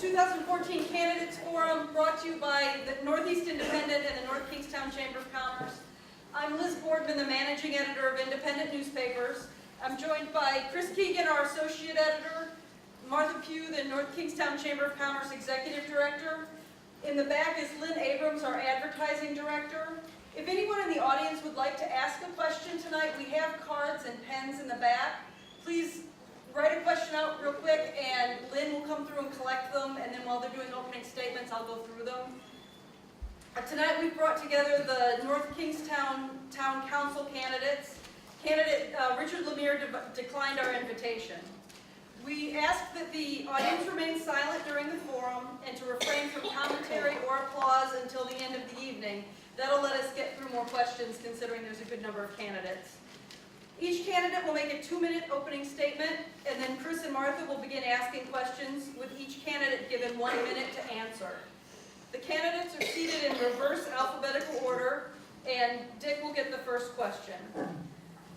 2014 Candidates Forum brought to you by the Northeast Independent and the North Kingstown Chamber of Commerce. I'm Liz Boardman, the managing editor of independent newspapers. I'm joined by Chris Keegan, our associate editor, Martha Pugh, the North Kingstown Chamber of Commerce executive director. In the back is Lynn Abrams, our advertising director. If anyone in the audience would like to ask a question tonight, we have cards and pens in the back. Please write a question out real quick, and Lynn will come through and collect them, and then while they're doing opening statements, I'll go through them. Tonight we've brought together the North Kingstown Town Council candidates. Candidate Richard Lemire declined our invitation. We ask that the audience remain silent during the forum and to refrain from commentary or applause until the end of the evening. That'll let us get through more questions, considering there's a good number of candidates. Each candidate will make a 2-minute opening statement, and then Chris and Martha will begin asking questions, with each candidate given 1 minute to answer. The candidates are seated in reverse alphabetical order, and Dick will get the first question.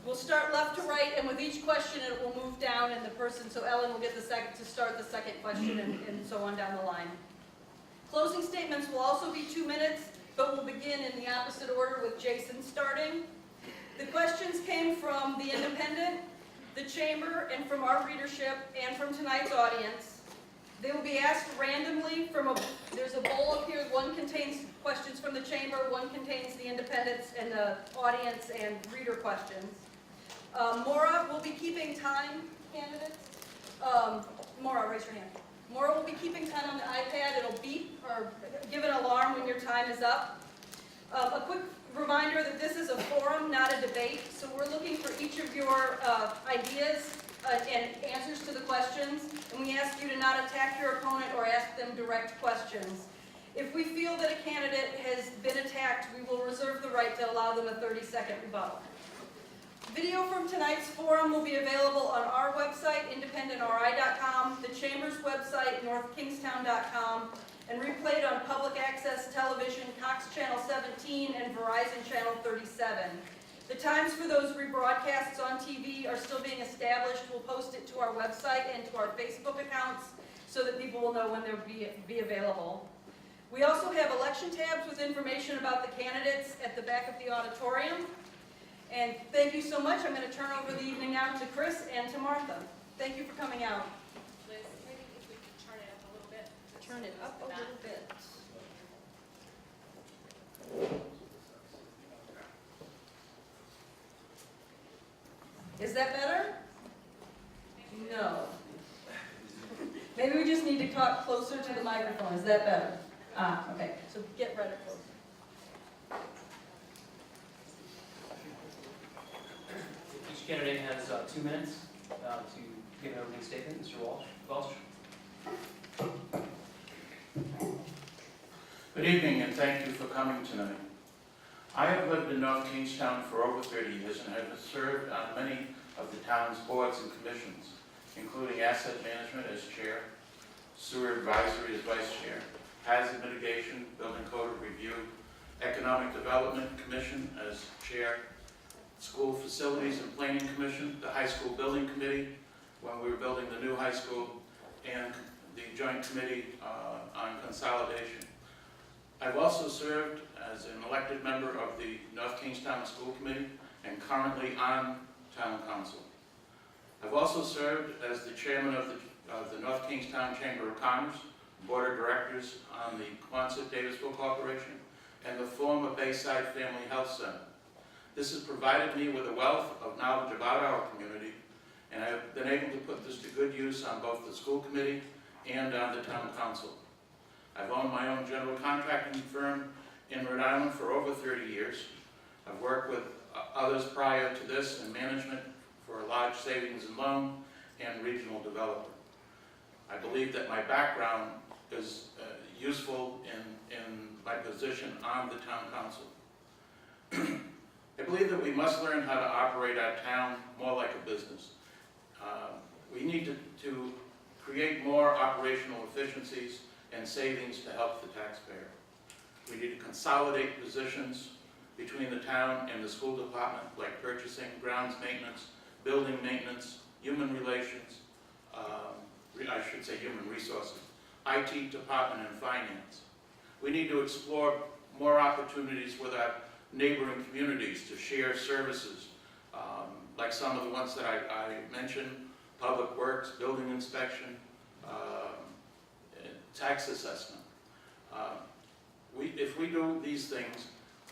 We'll start left to right, and with each question it will move down, and so Ellen will get the second to start the second question, and so on down the line. Closing statements will also be 2 minutes, but we'll begin in the opposite order with Jason starting. The questions came from the Independent, the Chamber, and from our readership, and from tonight's audience. They will be asked randomly there's a bowl up here. One contains questions from the Chamber, one contains the Independents and the audience and reader questions. Maura will be keeping time, candidates. Maura, raise your hand. Maura will be keeping time on the iPad. It'll beep or give an alarm when your time is up. A quick reminder that this is a forum, not a debate, so we're looking for each of your ideas and answers to the questions, and we ask you to not attack your opponent or ask them direct questions. If we feel that a candidate has been attacked, we will reserve the right to allow them a 30-second rebuttal. Video from tonight's forum will be available on our website, independentri.com, the Chamber's website, northkingstown.com, and replayed on public access television, Cox Channel 17 and Verizon Channel 37. The times for those rebroadcasts on TV are still being established. We'll post it to our website and to our Facebook accounts so that people will know when they'll be available. We also have election tabs with information about the candidates at the back of the auditorium. And thank you so much. I'm going to turn over the evening now to Chris and to Martha. Thank you for coming out. Liz, maybe if we could turn it up a little bit. Turn it up a little bit. Is that better? No. Maybe we just need to talk closer to the microphone. Is that better? Ah, okay. So get right up close. Each candidate has 2 minutes to give an opening statement. Mr. Walsh. Good evening, and thank you for coming tonight. I have lived in North Kingstown for over 30 years and have served on many of the town's boards and commissions, including asset management as chair, sewer advisory as vice chair, hazard mitigation, building code review, economic development commission as chair, school facilities and planning commission, the high school building committee when we were building the new high school, and the joint committee on consolidation. I've also served as an elected member of the North Kingstown School Committee and currently on Town Council. I've also served as the chairman of the North Kingstown Chamber of Commerce, board of directors on the Quonset Davisville Corporation, and the former Bayside Family Health Center. This has provided me with a wealth of knowledge about our community, and I've been able to put this to good use on both the school committee and on the Town Council. I've owned my own general contracting firm in Rhode Island for over 30 years. I've worked with others prior to this in management for a large savings and loan and regional developer. I believe that my background is useful in my position on the Town Council. I believe that we must learn how to operate our town more like a business. We need to create more operational efficiencies and savings to help the taxpayer. We need to consolidate positions between the town and the school department, like purchasing, grounds maintenance, building maintenance, human relations, I should say human resources, IT department, and finance. We need to explore more opportunities with our neighboring communities to share services, like some of the ones that I mentioned, public works, building inspection, tax assessment. If we do these things,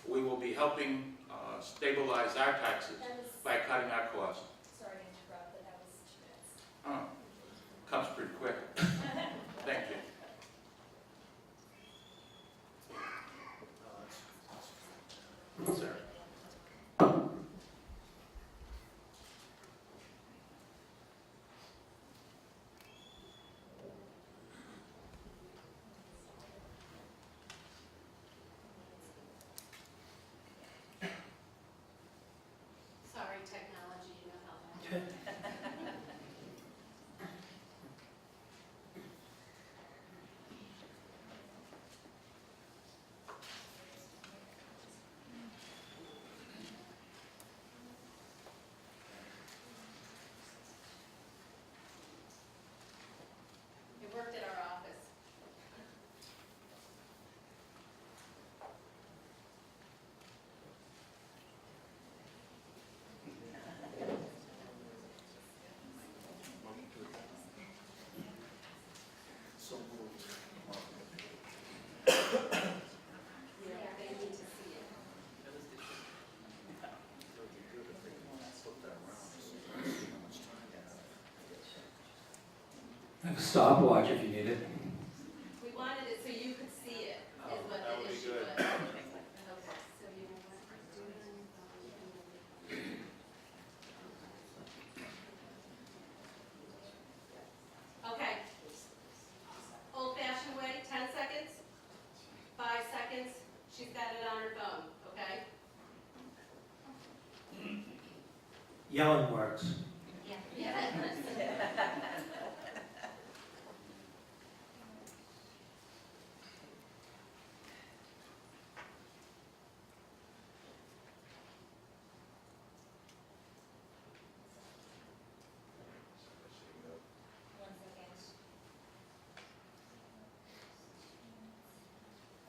we will be helping stabilize our taxes by cutting our costs. Sorry to interrupt, but that was 2 minutes. Oh, comes pretty quick. Thank you. Sir. Sorry, technology, you know how that is. It worked at our office. Yeah, they need to see it. I have a stopwatch if you need it. We wanted it so you could see it, is what that would the be issue good. was. Okay, so you know what? Okay. Old fashioned way, 10 seconds, 5 seconds, she's got it on her phone, okay? Yelling works. Yeah.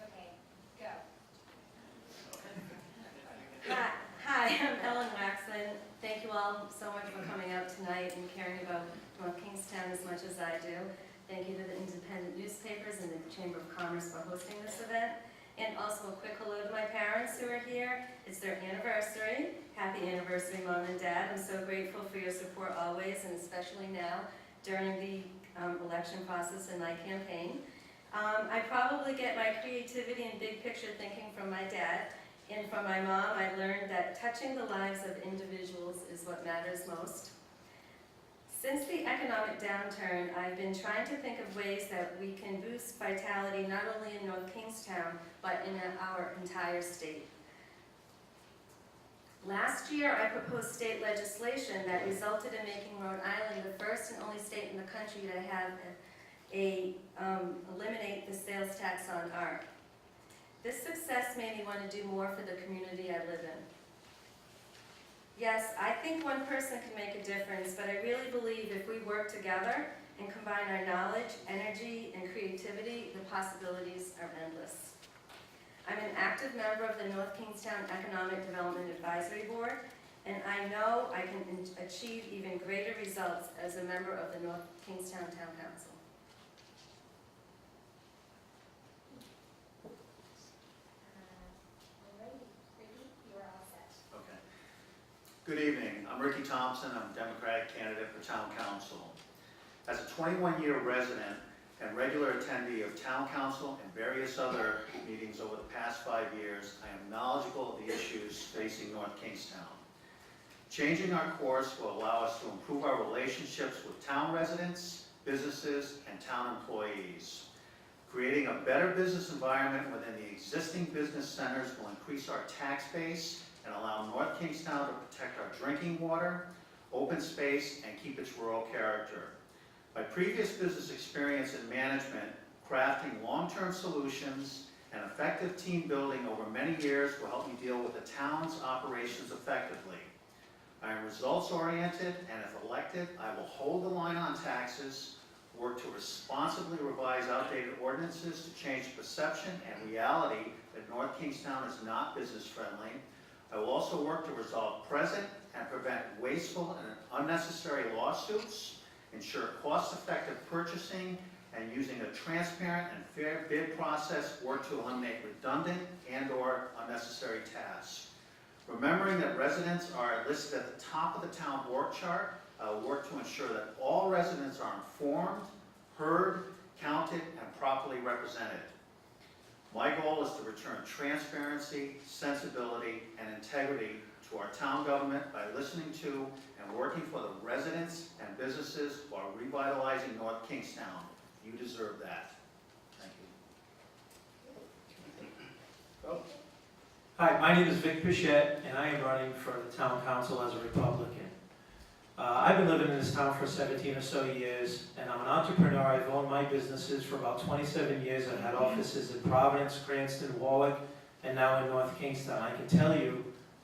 Okay, go. Hi, I'm Ellen Waxman. Thank you all so much for coming out tonight and caring about North Kingstown as much as I do. Thank you to the independent newspapers and the Chamber of Commerce for hosting this event. And also a quick hello to my parents who are here. It's their anniversary. Happy anniversary, Mom and Dad. I'm so grateful for your support always, and especially now during the election process and my campaign. I probably get my creativity and big picture thinking from my dad, and from my mom I learned that touching the lives of individuals is what matters most. Since the economic downturn, I've been trying to think of ways that we can boost vitality not only in North Kingstown, but in our entire state. Last year, I proposed state legislation that resulted in making Rhode Island the first and only state in the country to have eliminate the sales tax on art. This success made me want to do more for the community I live in. Yes, I think one person can make a difference, but I really believe if we work together and combine our knowledge, energy, and creativity, the possibilities are endless. I'm an active member of the North Kingstown Economic Development Advisory Board, and I know I can achieve even greater results as a member of the North Kingstown Town Council. You're all set. Okay. Good evening. I'm Ricky Thompson. I'm a Democratic candidate for Town Council. As a 21-year resident and regular attendee of Town Council and various other meetings over the past 5 years, I am knowledgeable of the issues facing North Kingstown. Changing our course will allow us to improve our relationships with town residents, businesses, and town employees. Creating a better business environment within the existing business centers will increase our tax base and allow North Kingstown to protect our drinking water, open space, and keep its rural character. My previous business experience in management, crafting long-term solutions, and effective team building over many years will help me deal with the town's operations effectively. I am results-oriented, and if elected, I will hold the line on taxes, work to responsibly revise outdated ordinances to change the perception and reality that North Kingstown is not business-friendly. I will also work to resolve present and prevent wasteful and unnecessary lawsuits, ensure cost-effective purchasing, and using a transparent and fair bid process, work to eliminate redundant and/or unnecessary tasks. Remembering that residents are listed at the top of the town org chart, I will work to ensure that all residents are informed, heard, counted, and properly represented. My goal is to return transparency, sensibility, and integrity to our town government by listening to and working for the residents and businesses while revitalizing North Kingstown. You deserve that. Thank you. Hi, my name is Vic Pichette, and I am running for the town council as a Republican. I've been living in this town for 17 or so years, and I'm an entrepreneur. I've owned my businesses for about 27 years. I've had offices in Providence, Cranston, Warwick, and now in North Kingstown. I can tell you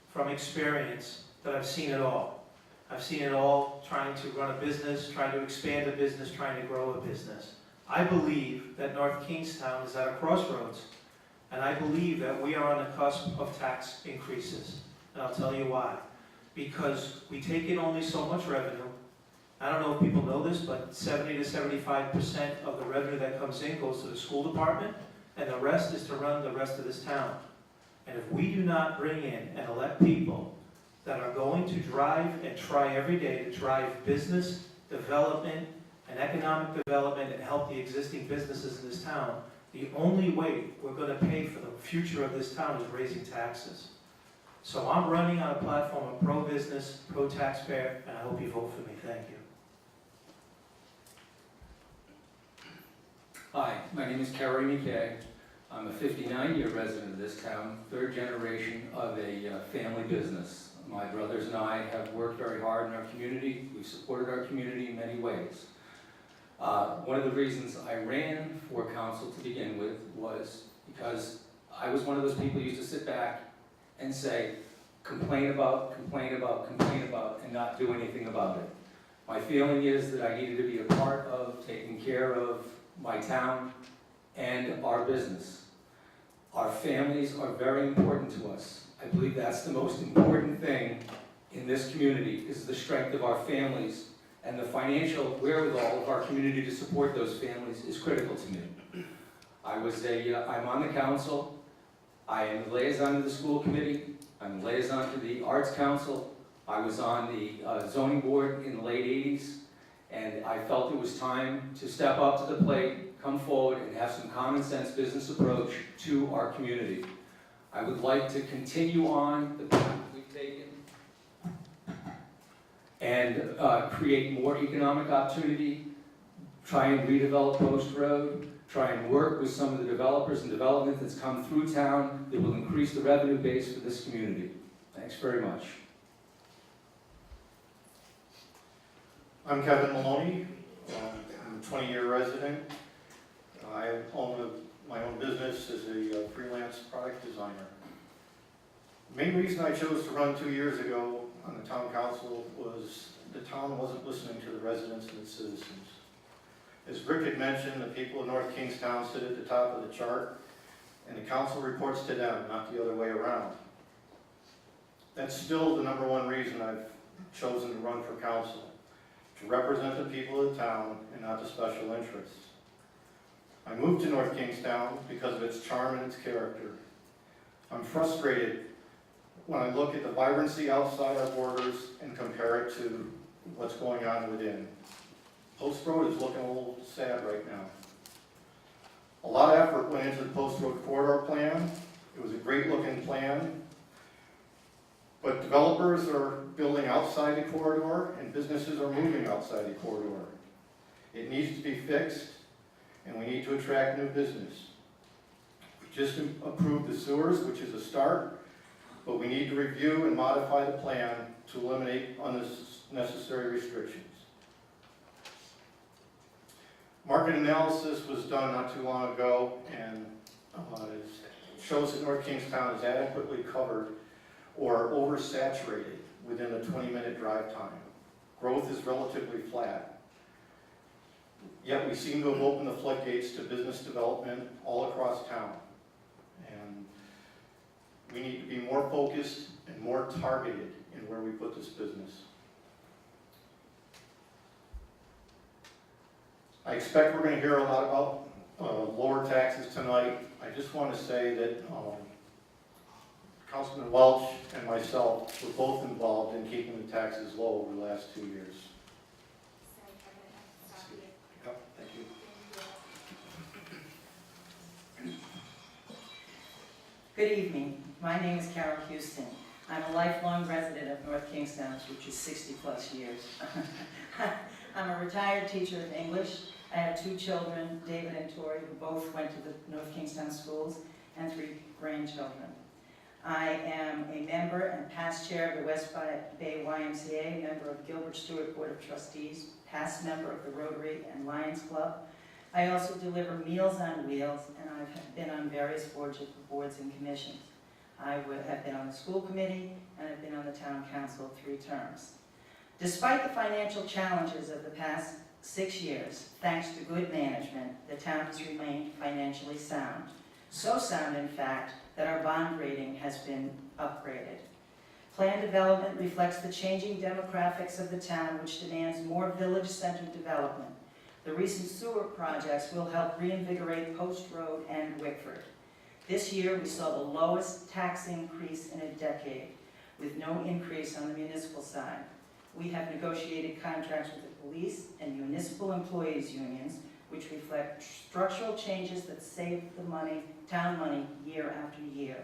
from experience that I've seen it all. I've seen it all trying to run a business, trying to expand a business, trying to grow a business. I believe that North Kingstown is at a crossroads, and I believe that we are on the cusp of tax increases, and I'll tell you why. Because we take in only so much revenue. I don't know if people know this, but 70 to 75% of the revenue that comes in goes to the school department, and the rest is to run the rest of this town. And if we do not bring in and elect people that are going to drive and try every day to drive business development and economic development and help the existing businesses in this town, the only way we're going to pay for the future of this town is raising taxes. So I'm running on a platform of pro-business, pro-taxpayer, and I hope you vote for me. Thank you. Hi, my name is Kerry McKay. I'm a 59-year resident of this town, third generation of a family business. My brothers and I have worked very hard in our community. We've supported our community in many ways. One of the reasons I ran for council to begin with was because I was one of those people who used to sit back and say, complain about, and not do anything about it. My feeling is that I needed to be a part of taking care of my town and our business. Our families are very important to us. I believe that's the most important thing in this community, is the strength of our families, and the financial wherewithal of our community to support those families is critical to me. I'm on the council. I am the liaison to the school committee. I'm the liaison to the arts council. I was on the zoning board in the late 80s, and I felt it was time to step up to the plate, come forward, and have some common sense business approach to our community. I would like to continue on the path we've taken and create more economic opportunity, try and redevelop Post Road, try and work with some of the developers and development that's come through town that will increase the revenue base for this community. Thanks very much. I'm Kevin Maloney. I'm a 20-year resident. I own my own business as a freelance product designer. The main reason I chose to run 2 years ago on the town council was the town wasn't listening to the residents and its citizens. As Rick had mentioned, the people of North Kingstown sit at the top of the chart, and the council reports to them, not the other way around. That's still the #1 reason I've chosen to run for council, to represent the people of the town and not the special interests. I moved to North Kingstown because of its charm and its character. I'm frustrated when I look at the vibrancy outside our borders and compare it to what's going on within. Post Road is looking a little sad right now. A lot of effort went into the Post Road corridor plan. It was a great looking plan. But developers are building outside the corridor and businesses are moving outside the corridor. It needs to be fixed, and we need to attract new business. We just approved the sewers, which is a start, but we need to review and modify the plan to eliminate unnecessary restrictions. Market analysis was done not too long ago, and it shows that North Kingstown is adequately covered or oversaturated within a 20-minute drive time. Growth is relatively flat. Yet we seem to have opened the floodgates to business development all across town. And we need to be more focused and more targeted in where we put this business. I expect we're going to hear a lot about lower taxes tonight. I just want to say that Councilman Welch and myself were both involved in keeping the taxes low over the last 2 years. Yep, thank you. Good evening. My name is Carol Houston. I'm a lifelong resident of North Kingstown, which is 60-plus years. I'm a retired teacher of English. I have 2 children, David and Tori, who both went to the North Kingstown schools, and 3 grandchildren. I am a member and past chair of the West Bay YMCA, member of Gilbert Stewart Board of Trustees, past member of the Rotary and Lions Club. I also deliver Meals on Wheels, and I've been on various boards and commissions. I have been on the school committee, and I've been on the town council 3 terms. Despite the financial challenges of the past 6 years, thanks to good management, the town has remained financially sound. So sound, in fact, that our bond rating has been upgraded. Plan development reflects the changing demographics of the town, which demands more village-centered development. The recent sewer projects will help reinvigorate Post Road and Wickford. This year, we saw the lowest tax increase in a decade, with no increase on the municipal side. We have negotiated contracts with the police and municipal employees unions, which reflect structural changes that save the money, town money, year after year.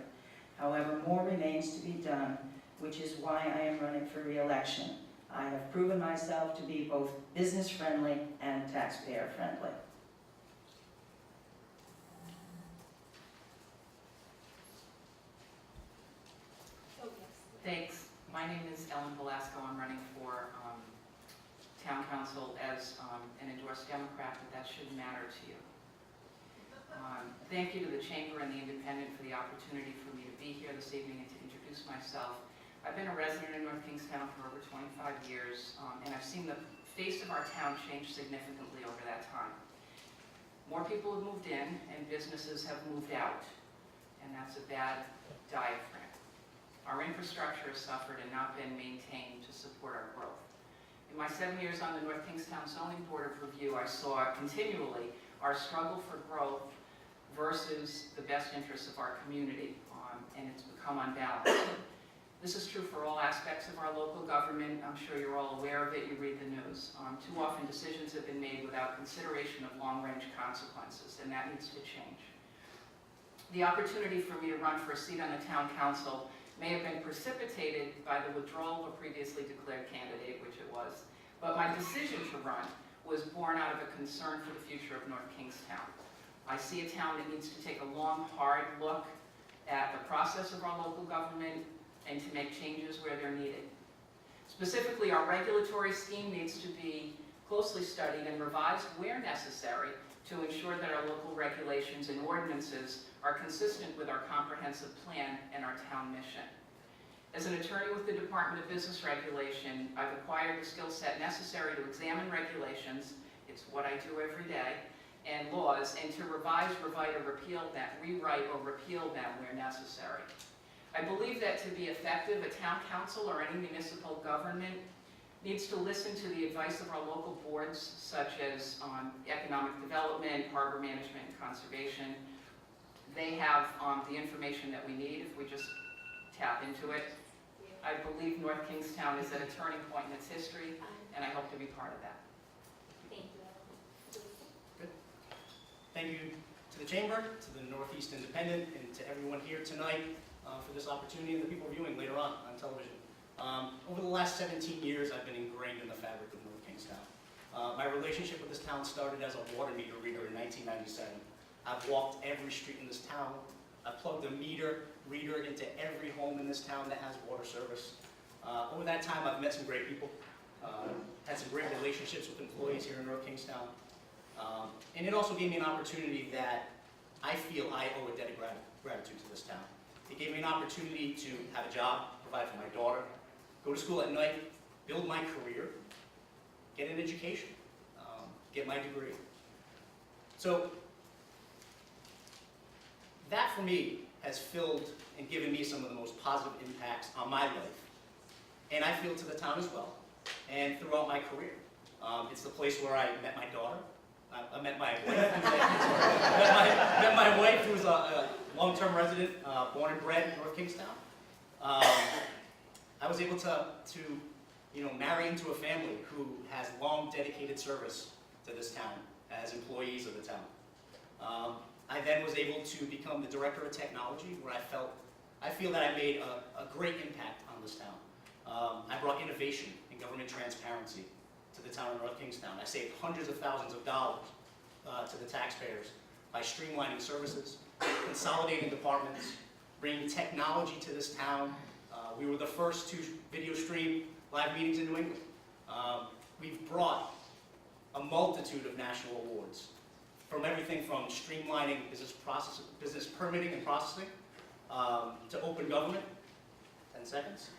However, more remains to be done, which is why I am running for re-election. I have proven myself to be both business-friendly and taxpayer-friendly. Thanks. My name is Ellen Velasco. I'm running for Town Council as an endorsed Democrat, but that shouldn't matter to you. Thank you to the Chamber and the Independent for the opportunity for me to be here this evening and to introduce myself. I've been a resident in North Kingstown for over 25 years, and I've seen the face of our town change significantly over that time. More people have moved in, and businesses have moved out, and that's a bad diaphragm. Our infrastructure has suffered and not been maintained to support our growth. In my 7 years on the North Kingstown Zoning Board of Review, I saw continually our struggle for growth versus the best interests of our community, and it's become unbalanced. This is true for all aspects of our local government. I'm sure you're all aware of it. You read the news. Too often decisions have been made without consideration of long-range consequences, and that needs to change. The opportunity for me to run for a seat on the town council may have been precipitated by the withdrawal of a previously declared candidate, which it was, but my decision to run was born out of a concern for the future of North Kingstown. I see a town that needs to take a long, hard look at the process of our local government and to make changes where they're needed. Specifically, our regulatory scheme needs to be closely studied and revised where necessary to ensure that our local regulations and ordinances are consistent with our comprehensive plan and our town mission. As an attorney with the Department of Business Regulation, I've acquired the skill set necessary to examine regulations, it's what I do every day, and laws, and to revise, rewrite, or repeal them where necessary. I believe that to be effective, a town council or any municipal government needs to listen to the advice of our local boards, such as economic development, harbor management, and conservation. They have the information that we need if we just tap into it. I believe North Kingstown is at a turning point in its history, and I hope to be part of that. Thank you. Good. Thank you to the Chamber, to the Northeast Independent, and to everyone here tonight for this opportunity and the people viewing later on television. Over the last 17 years, I've been ingrained in the fabric of North Kingstown. My relationship with this town started as a water meter reader in 1997. I've walked every street in this town. I've plugged a meter reader into every home in this town that has water service. Over that time, I've met some great people, had some great relationships with employees here in North Kingstown. And it also gave me an opportunity that I feel I owe a debt of gratitude to this town. It gave me an opportunity to have a job, provide for my daughter, go to school at night, build my career, get an education, get my degree. So that for me has filled and given me some of the most positive impacts on my life. And I feel to the town as well, and throughout my career. It's the place where I met my daughter. I met my wife. met my wife, who's a long-term resident, born and bred in North Kingstown. I was able to marry into a family who has long dedicated service to this town as employees of the town. I then was able to become the director of technology, where I feel that I made a great impact on this town. I brought innovation and government transparency to the town of North Kingstown. I saved hundreds of thousands of dollars to the taxpayers by streamlining services, consolidating departments, bringing technology to this town. We were the first to video stream live meetings in New England. We've brought a multitude of national awards, from everything from streamlining business permitting and processing, to open government, 10 seconds.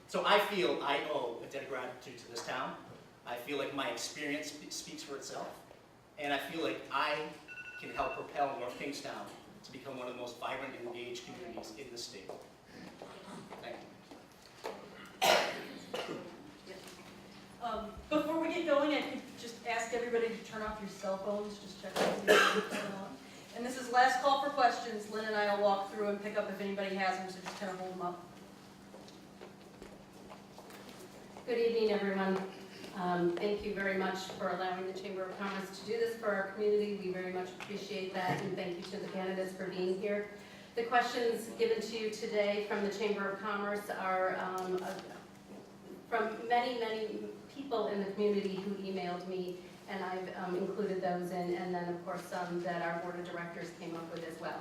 So I feel I owe a debt of gratitude to this town. I feel like my experience speaks for itself, and I feel like I can help propel North Kingstown to become one of the most vibrant and engaged communities in the state. Thank you. Before we get going, I could just ask everybody to turn off your cell phones, just check what's going on. And this is last call for questions. Lynn and I will walk through and pick up if anybody has them, so just kind of hold them up. Good evening, everyone. Thank you very much for allowing the Chamber of Commerce to do this for our community. We very much appreciate that, and thank you to the candidates for being here. The questions given to you today from the Chamber of Commerce are from many, many people in the community who emailed me, and I've included those in, and then of course some that our board of directors came up with as well.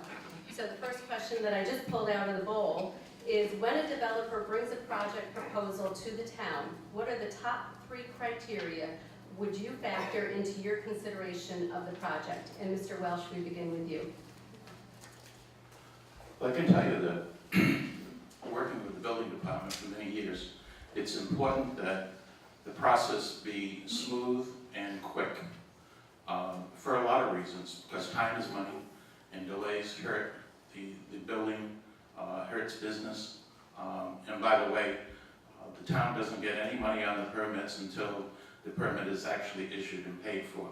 So the first question that I just pulled out of the bowl is, when a developer brings a project proposal to the town, what are the top 3 criteria would you factor into your consideration of the project? And Mr. Welsh, we begin with you. Well, I can tell you that working with the building department for many years, it's important that the process be smooth and quick for a lot of reasons, because time is money and delays hurt the building, hurts business. And by the way, the town doesn't get any money on the permits until the permit is actually issued and paid for.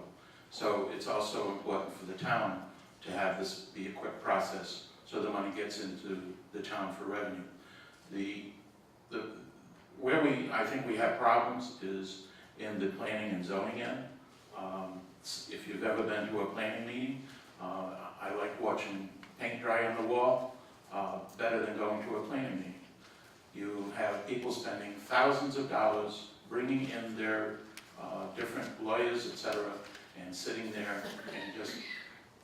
So it's also important for the town to have this be a quick process so the money gets into the town for revenue. Where I think we have problems is in the planning and zoning end. If you've ever been to a planning meeting, I like watching paint dry on the wall better than going to a planning meeting. You have people spending thousands of dollars bringing in their different lawyers, etc., and sitting there, and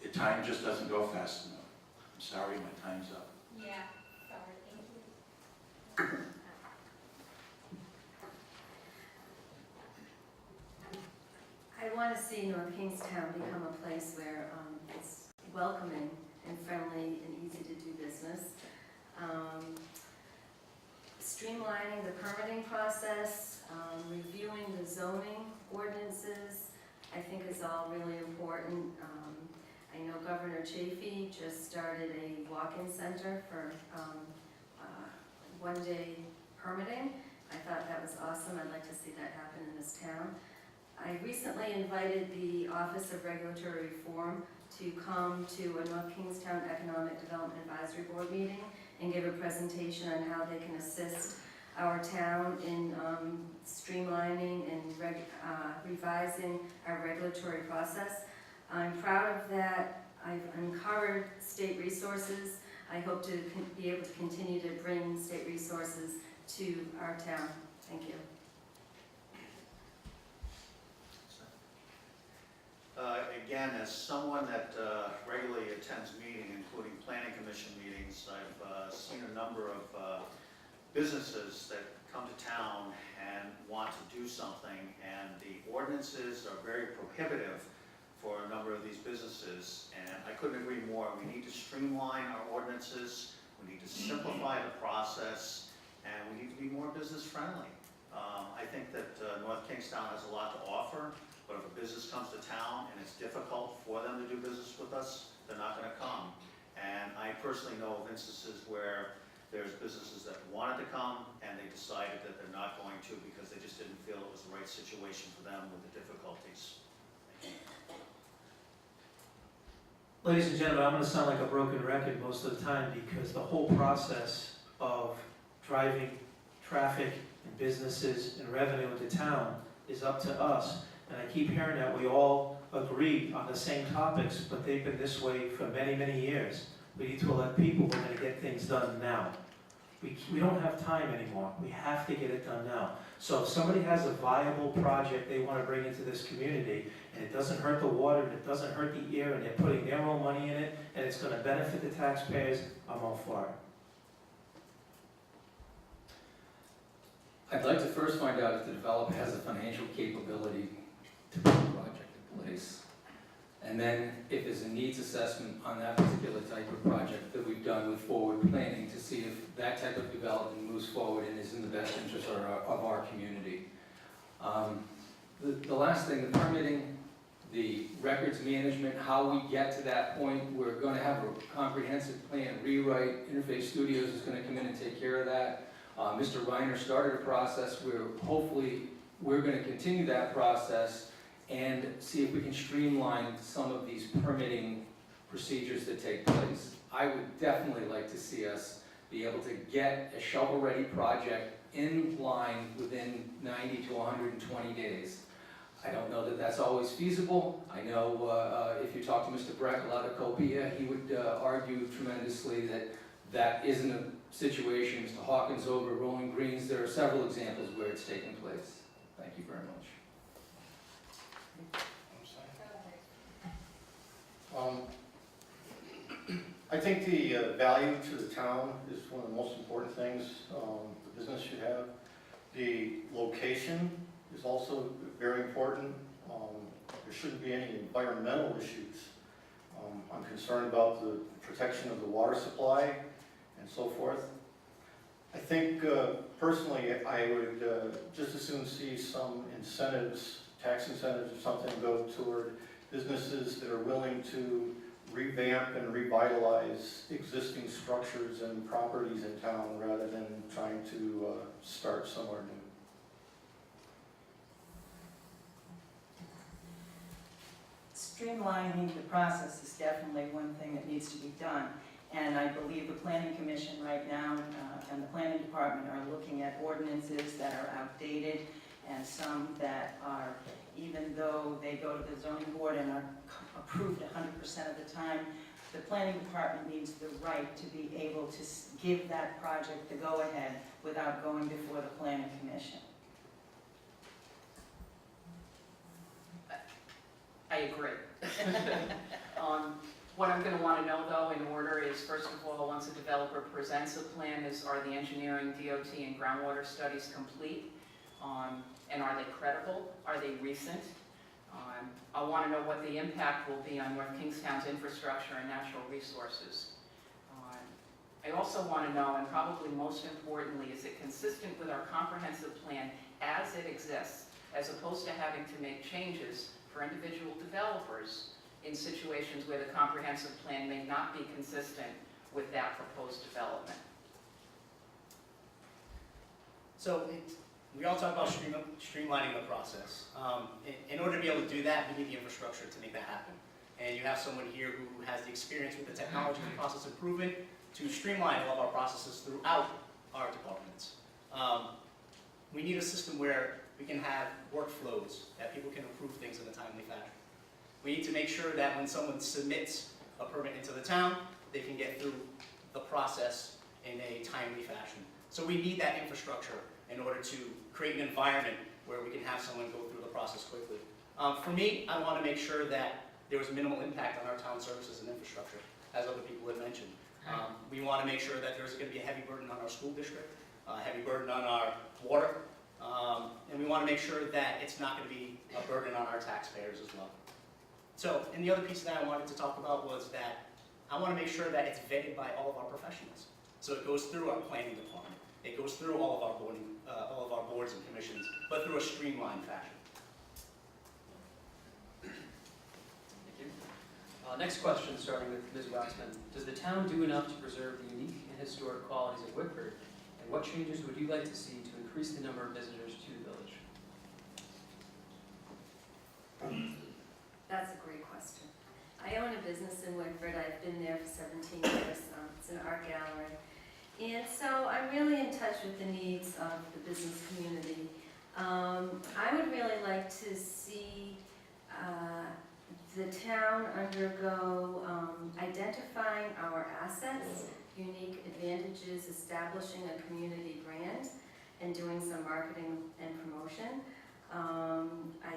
the time just doesn't go fast enough. I'm sorry, my time's up. Yeah, sorry, thank you. I want to see North Kingstown become a place where it's welcoming and friendly and easy to do business. Streamlining the permitting process, reviewing the zoning ordinances, I think is all really important. I know Governor Chafee just started a walk-in center for one-day permitting. I thought that was awesome. I'd like to see that happen in this town. I recently invited the Office of Regulatory Reform to come to a North Kingstown Economic Development Advisory Board meeting and give a presentation on how they can assist our town in streamlining and revising our regulatory process. I'm proud of that. I've uncovered state resources. I hope to be able to continue to bring state resources to our town. Thank you. Again, as someone that regularly attends meetings, including planning commission meetings, I've seen a number of businesses that come to town and want to do something, and the ordinances are very prohibitive for a number of these businesses, and I couldn't agree more. We need to streamline our ordinances, we need to simplify the process, and we need to be more business friendly. I think that North Kingstown has a lot to offer, but if a business comes to town and it's difficult for them to do business with us, they're not gonna come. And I personally know of instances where there's businesses that wanted to come and they decided that they're not going to because they just didn't feel it was the right situation for them with the difficulties. Ladies and gentlemen, I'm going to sound like a broken record most of the time because the whole process of driving traffic and businesses and revenue into town is up to us. And I keep hearing that we all agree on the same topics, but they've been this way for many, many years. We need to elect people who are going to get things done now. We don't have time anymore. We have to get it done now. So if somebody has a viable project they want to bring into this community, and it doesn't hurt the water, and it doesn't hurt the air, and they're putting their own money in it, and it's going to benefit the taxpayers, I'm all for it. I'd like to first find out if the developer has the financial capability to put the project in place. And then if there's a needs assessment on that particular type of project that we've done with forward planning to see if that type of development moves forward and is in the best interest of our community. The last thing, the permitting, the records management, how we get to that point, we're going to have a comprehensive plan rewrite. Interface Studios is going to come in and take care of that. Mr. Reiner started a process where hopefully we're going to continue that process and see if we can streamline some of these permitting procedures that take place. I would definitely like to see us be able to get a shovel-ready project in line within 90 to 120 days. I don't know that that's always feasible. I know if you talk to Mr. Breckel out of Copia, he would argue tremendously that that isn't a situation. Mr. Hawkins over at Rolling Greens, there are several examples where it's taken place. Thank you very much. I think the value to the town is one of the most important things the business should have. The location is also very important. There shouldn't be any environmental issues. I'm concerned about the protection of the water supply and so forth. I think personally I would just as soon see some incentives, tax incentives or something go toward businesses that are willing to revamp and revitalize existing structures and properties in town rather than trying to start somewhere new. Streamlining the process is definitely one thing that needs to be done. And I believe the Planning Commission right now and the Planning Department are looking at ordinances that are outdated and some that are, even though they go to the zoning board and are approved 100% of the time, the Planning Department needs the right to be able to give that project the go-ahead without going before the Planning Commission. I agree. What I'm going to want to know, though, in order is, first of all, once a developer presents a plan, are the engineering, DOT, and groundwater studies complete? And are they credible? Are they recent? I want to know what the impact will be on North Kingstown's infrastructure and natural resources. I also want to know, and probably most importantly, is it consistent with our comprehensive plan as it exists, as opposed to having to make changes for individual developers in situations where the comprehensive plan may not be consistent with that proposed development. So we all talk about streamlining the process. In order to be able to do that, we need the infrastructure to make that happen. And you have someone here who has the experience with the technology and process improvement to streamline all of our processes throughout our departments. We need a system where we can have workflows that people can approve things in a timely fashion. We need to make sure that when someone submits a permit into the town, they can get through the process in a timely fashion. So we need that infrastructure in order to create an environment where we can have someone go through the process quickly. For me, I want to make sure that there was minimal impact on our town services and infrastructure, as other people have mentioned. We want to make sure that there's going to be a heavy burden on our school district, a heavy burden on our water, and we want to make sure that it's not going to be a burden on our taxpayers as well. So, and the other piece that I wanted to talk about was that I want to make sure that it's vetted by all of our professionals. So it goes through our planning department. It goes through all of our boards and commissions, but through a streamlined fashion. Next question, starting with Ms. Waxman. Does the town do enough to preserve the unique and historic qualities of Wickford? And what changes would you like to see to increase the number of visitors to the village? That's a great question. I own a business in Wickford. I've been there for 17 years. It's an art gallery. And so I'm really in touch with the needs of the business community. I would really like to see the town undergo identifying our assets, unique advantages, establishing a community brand, and doing some marketing and promotion. I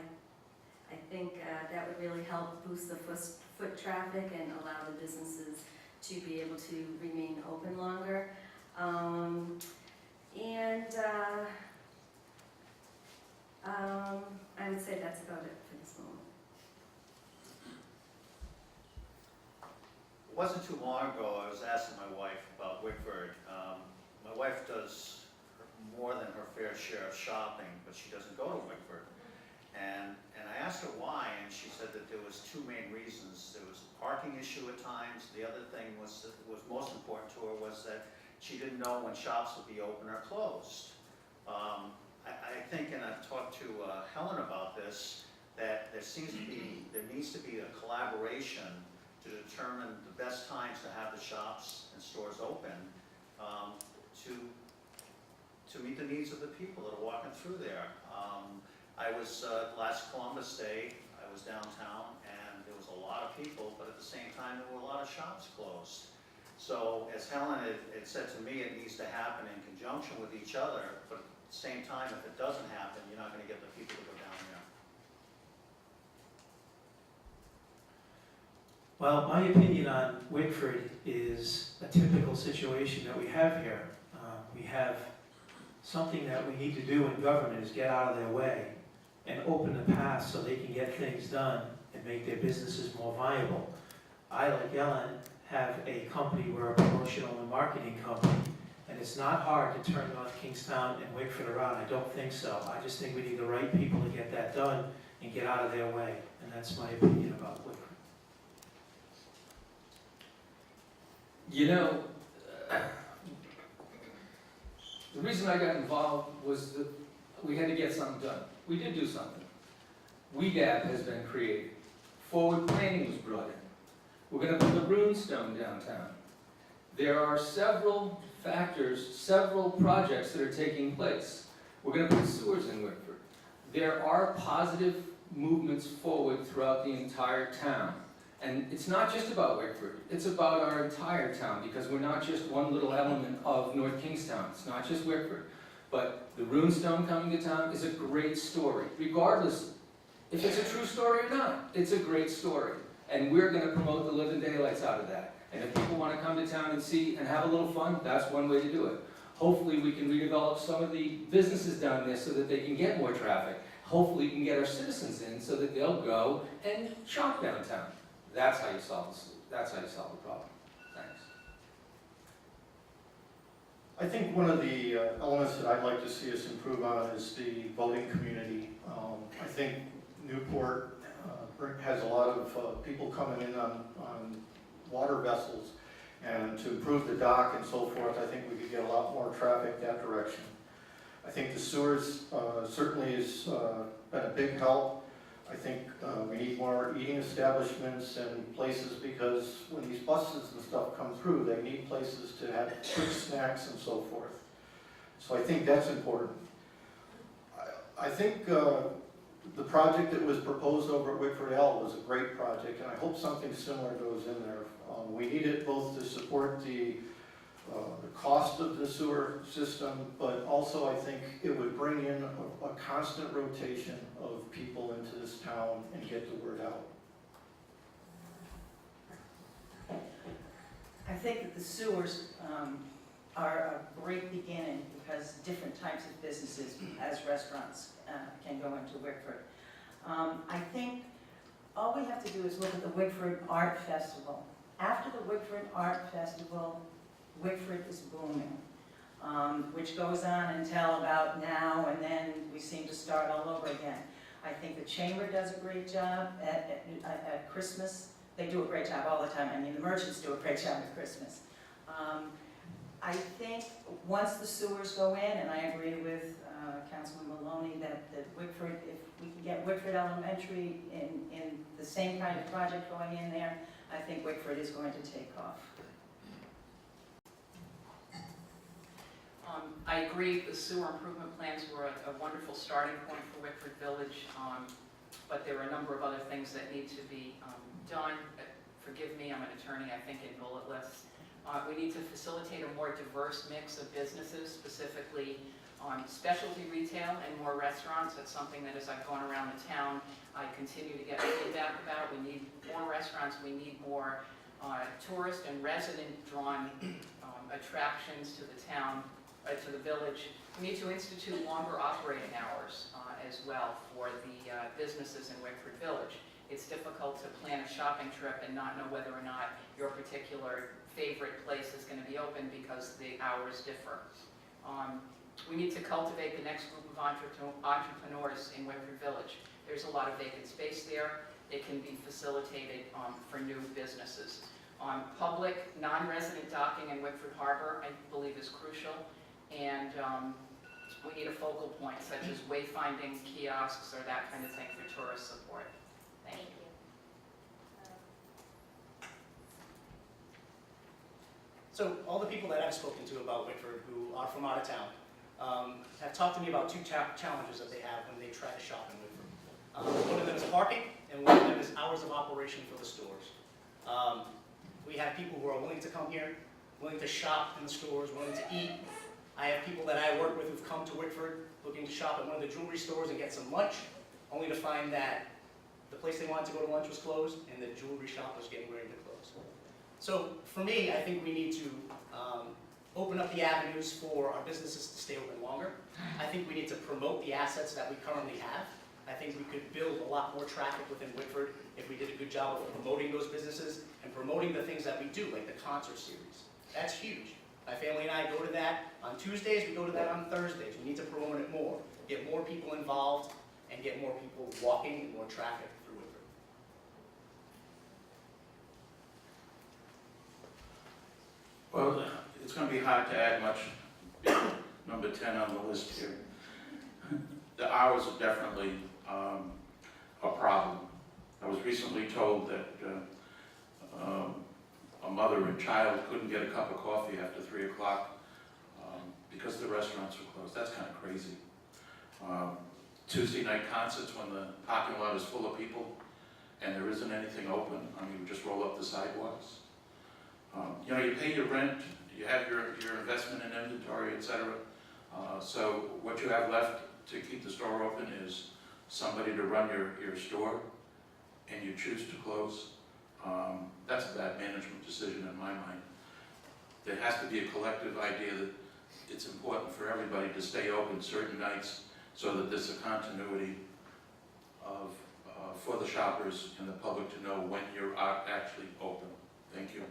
think that would really help boost the foot traffic and allow the businesses to be able to remain open longer. I would say that's about it for this moment. It wasn't too long ago, I was asking my wife about Wickford. My wife does more than her fair share of shopping, but she doesn't go to Wickford. And I asked her why, and she said that there was two main reasons. There was a parking issue at times. The other thing was most important to her was that she didn't know when shops would be open or closed. I think, and I've talked to Helen about this, that there needs to be a collaboration to determine the best times to have the shops and stores open to meet the needs of the people that are walking through there. I was, last Columbus Day, I was downtown and there was a lot of people, but at the same time there were a lot of shops closed. So as Helen had said to me, it needs to happen in conjunction with each other, but at the same time, if it doesn't happen, you're not going to get the people to go down there. Well, my opinion on Wickford is a typical situation that we have here. We have something that we need to do in government is get out of their way and open the path so they can get things done and make their businesses more viable. I, like Ellen, have a company, we're a promotional and marketing company, and it's not hard to turn North Kingstown and Wickford around. I don't think so. I just think we need the right people to get that done and get out of their way, and that's my opinion about Wickford. You know, the reason I got involved was that we had to get something done. We did do something. WEGAB has been created. Forward planning was brought in. We're going to put the runestone downtown. There are several factors, several projects that are taking place. We're going to put sewers in Wickford. There are positive movements forward throughout the entire town. And it's not just about Wickford, it's about our entire town, because we're not just one little element of North Kingstown. It's not just Wickford. But the runestone coming to town is a great story, regardless if it's a true story or not. It's a great story. And we're going to promote the living daylights out of that. And if people want to come to town and see and have a little fun, that's one way to do it. Hopefully we can redevelop some of the businesses down there so that they can get more traffic. Hopefully we can get our citizens in so that they'll go and shop downtown. That's how you solve the problem. Thanks. I think one of the elements that I'd like to see us improve on is the boating community. I think Newport has a lot of people coming in on water vessels, and to improve the dock and so forth, I think we could get a lot more traffic that direction. I think the sewers certainly has been a big help. I think we need more eating establishments and places, because when these buses and stuff come through, they need places to have quick snacks and so forth. So I think that's important. I think the project that was proposed over at Wickford L was a great project, and I hope something similar goes in there. We need it both to support the cost of the sewer system, but also I think it would bring in a constant rotation of people into this town and get the word out. I think that the sewers are a great beginning, because different types of businesses, as restaurants, can go into Wickford. I think all we have to do is look at the Wickford Art Festival. After the Wickford Art Festival, Wickford is booming, which goes on until about now, and then we seem to start all over again. I think the Chamber does a great job at Christmas they do a great job all the time. I mean, the merchants do a great job at Christmas. I think once the sewers go in, and I agree with Councilman Maloney that Wickford, if we can get Wickford Elementary in the same kind of project going in there, I think Wickford is going to take off. I agree, the sewer improvement plans were a wonderful starting point for Wickford Village, but there are a number of other things that need to be done. Forgive me, I'm an attorney, I think in bullet lists. We need to facilitate a more diverse mix of businesses, specifically specialty retail and more restaurants. That's something that as I've gone around the town, I continue to get feedback about. We need more restaurants, we need more tourist and resident-drawn attractions to the town, to the village. We need to institute longer operating hours as well for the businesses in Wickford Village. It's difficult to plan a shopping trip and not know whether or not your particular favorite place is going to be open because the hours differ. We need to cultivate the next group of entrepreneurs in Wickford Village. There's a lot of vacant space there. It can be facilitated for new businesses. Public, non-resident docking in Wickford Harbor, I believe, is crucial. And we need a focal point, such as wayfinding kiosks or that kind of thing for tourist support. Thank you. So all the people that I've spoken to about Wickford who are from out of town have talked to me about two challenges that they have when they try to shop in Wickford. One of them is parking, and one of them is hours of operation for the stores. We have people who are willing to come here, willing to shop in the stores, willing to eat. I have people that I work with who've come to Wickford looking to shop at one of the jewelry stores and get some lunch, only to find that the place they wanted to go to lunch was closed and the jewelry shop was getting ready to close. So for me, I think we need to open up the avenues for our businesses to stay open longer. I think we need to promote the assets that we currently have. I think we could build a lot more traffic within Wickford if we did a good job of promoting those businesses and promoting the things that we do, like the concert series. That's huge. My family and I go to that on Tuesdays, we go to that on Thursdays. We need to promote it more, get more people involved, and get more people walking and more traffic through Wickford. Well, it's going to be hard to add much beyond number 10 on the list here. The hours are definitely a problem. I was recently told that a mother and child couldn't get a cup of coffee after 3 o'clock because the restaurants were closed. That's kind of crazy. Tuesday night concerts when the parking lot is full of people and there isn't anything open. I mean, you just roll up the sidewalks. You know, you pay your rent, you have your investment in inventory, etc. So what you have left to keep the store open is somebody to run your store, and you choose to close. That's a bad management decision in my mind. There has to be a collective idea that it's important for everybody to stay open certain nights so that there's a continuity of for the shoppers and the public to know when you're actually open. Thank you.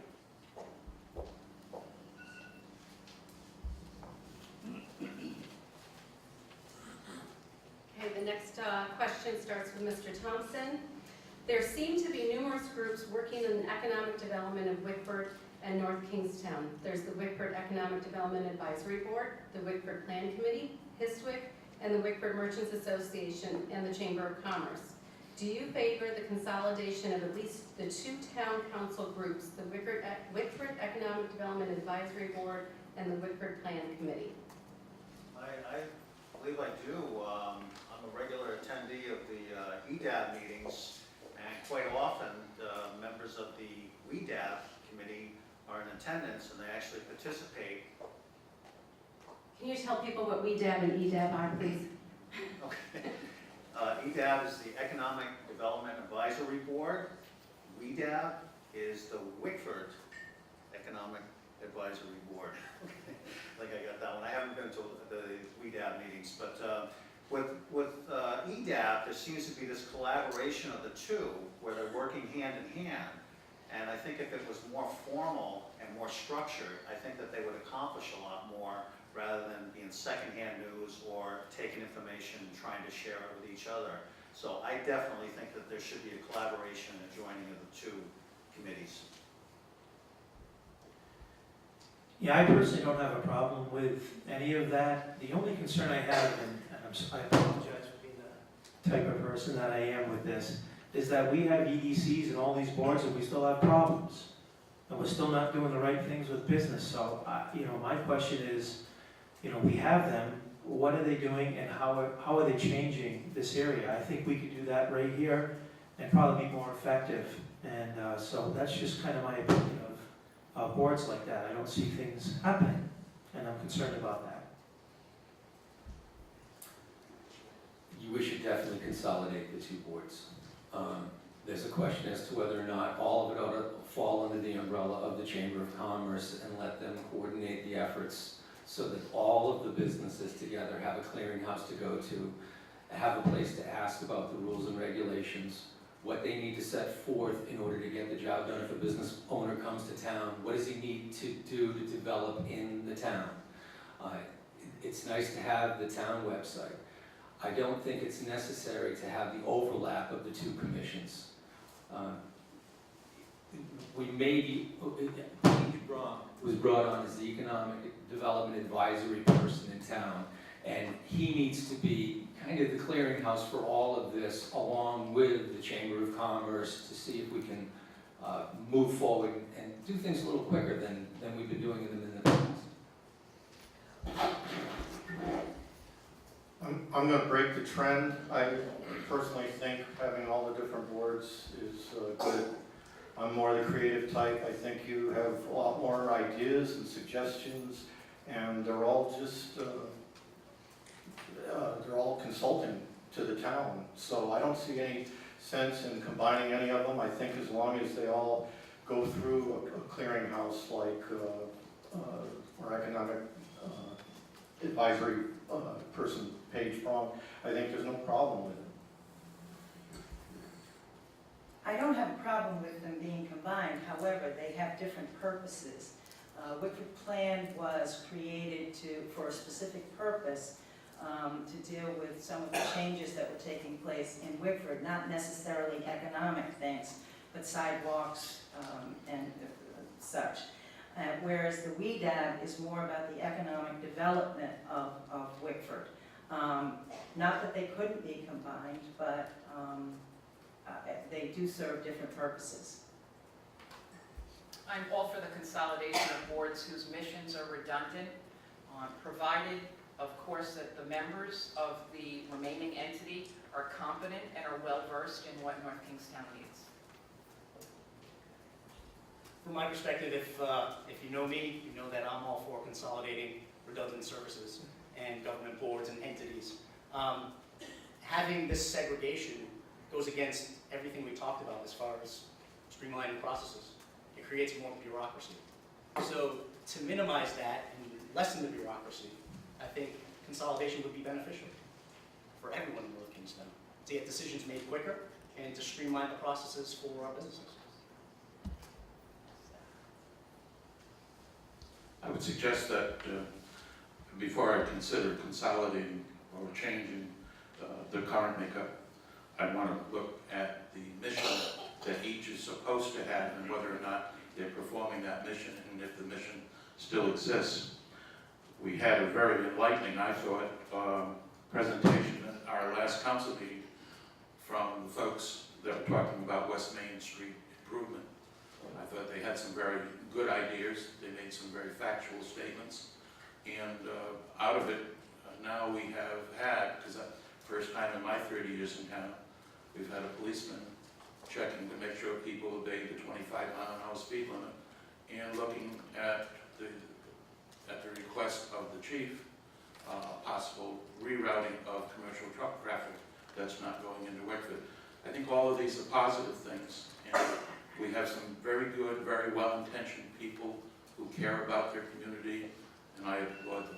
Okay, the next question starts with Mr. Thompson. There seem to be numerous groups working in the economic development of Wickford and North Kingstown. There's the Wickford Economic Development Advisory Board, the Wickford Plan Committee, HISWIC, and the Wickford Merchants Association and the Chamber of Commerce. Do you favor the consolidation of at least the two town council groups, the Wickford Economic Development Advisory Board and the Wickford Plan Committee? I believe I do. I'm a regular attendee of the EDAB meetings, and quite often the members of the WEDAB committee are in attendance and they actually participate. Can you tell people what WEDAB and EDAB are, please? Okay. EDAB is the Economic Development Advisory Board. WEDAB is the Wickford Economic Advisory Board. Like I got that one. I haven't been to the WEDAB meetings, but with EDAB, there seems to be this collaboration of the two where they're working hand in hand. And I think if it was more formal and more structured, I think that they would accomplish a lot more rather than being secondhand news or taking information and trying to share it with each other. So I definitely think that there should be a collaboration and joining of the two committees. Yeah, I personally don't have a problem with any of that. The only concern I have, and I apologize for being the type of person that I am with this, is that we have EDCs and all these boards and we still have problems. And we're still not doing the right things with business. So, my question is, we have them, what are they doing and how are they changing this area? I think we could do that right here and probably be more effective. And so that's just kind of my opinion of boards like that. I don't see things happening, and I'm concerned about that. We should definitely consolidate the two boards. There's a question as to whether or not all of it ought to fall under the umbrella of the Chamber of Commerce and let them coordinate the efforts so that all of the businesses together have a clearinghouse to go to, have a place to ask about the rules and regulations, what they need to set forth in order to get the job done. If a business owner comes to town, what does he need to do to develop in the town? It's nice to have the town website. I don't think it's necessary to have the overlap of the two commissions. We may be, was brought on as the Economic Development Advisory person in town, and he needs to be kind of the clearinghouse for all of this, along with the Chamber of Commerce, to see if we can move forward and do things a little quicker than we've been doing them in the past. I'm going to break the trend. I personally think having all the different boards is good. I'm more the creative type. I think you have a lot more ideas and suggestions, and they're all just, they're all consulting to the town. So I don't see any sense in combining any of them. I think as long as they all go through a clearinghouse like or economic advisory person, Paige Prong, I think there's no problem with it. I don't have a problem with them being combined, however, they have different purposes. Wickford Plan was created for a specific purpose, to deal with some of the changes that were taking place in Wickford, not necessarily economic things, but sidewalks and such. Whereas the WEDAB is more about the economic development of Wickford. Not that they couldn't be combined, but they do serve different purposes. I'm all for the consolidation of boards whose missions are redundant, provided, of course, that the members of the remaining entity are competent and are well-versed in what North Kingstown needs. From my perspective, if you know me, you know that I'm all for consolidating redundant services and government boards and entities. Having this segregation goes against everything we talked about as far as streamlining processes. It creates more bureaucracy. So to minimize that and lessen the bureaucracy, I think consolidation would be beneficial for everyone in North Kingstown, to get decisions made quicker and to streamline the processes for our businesses. I would suggest that before I consider consolidating or changing the current makeup, I want to look at the mission that each is supposed to have and whether or not they're performing that mission and if the mission still exists. We had a very enlightening, I thought, presentation at our last council meeting from the folks that were talking about West Main Street improvement. I thought they had some very good ideas. They made some very factual statements. And out of it, now we have had, because first time in my 30 years in town, we've had a policeman checking to make sure people obey the 25-mile-an-hour speed limit and looking at the request of the chief, possible rerouting of commercial truck traffic that's not going into Wickford. I think all of these are positive things, and we have some very good, very well-intentioned people who care about their community, and I applaud them.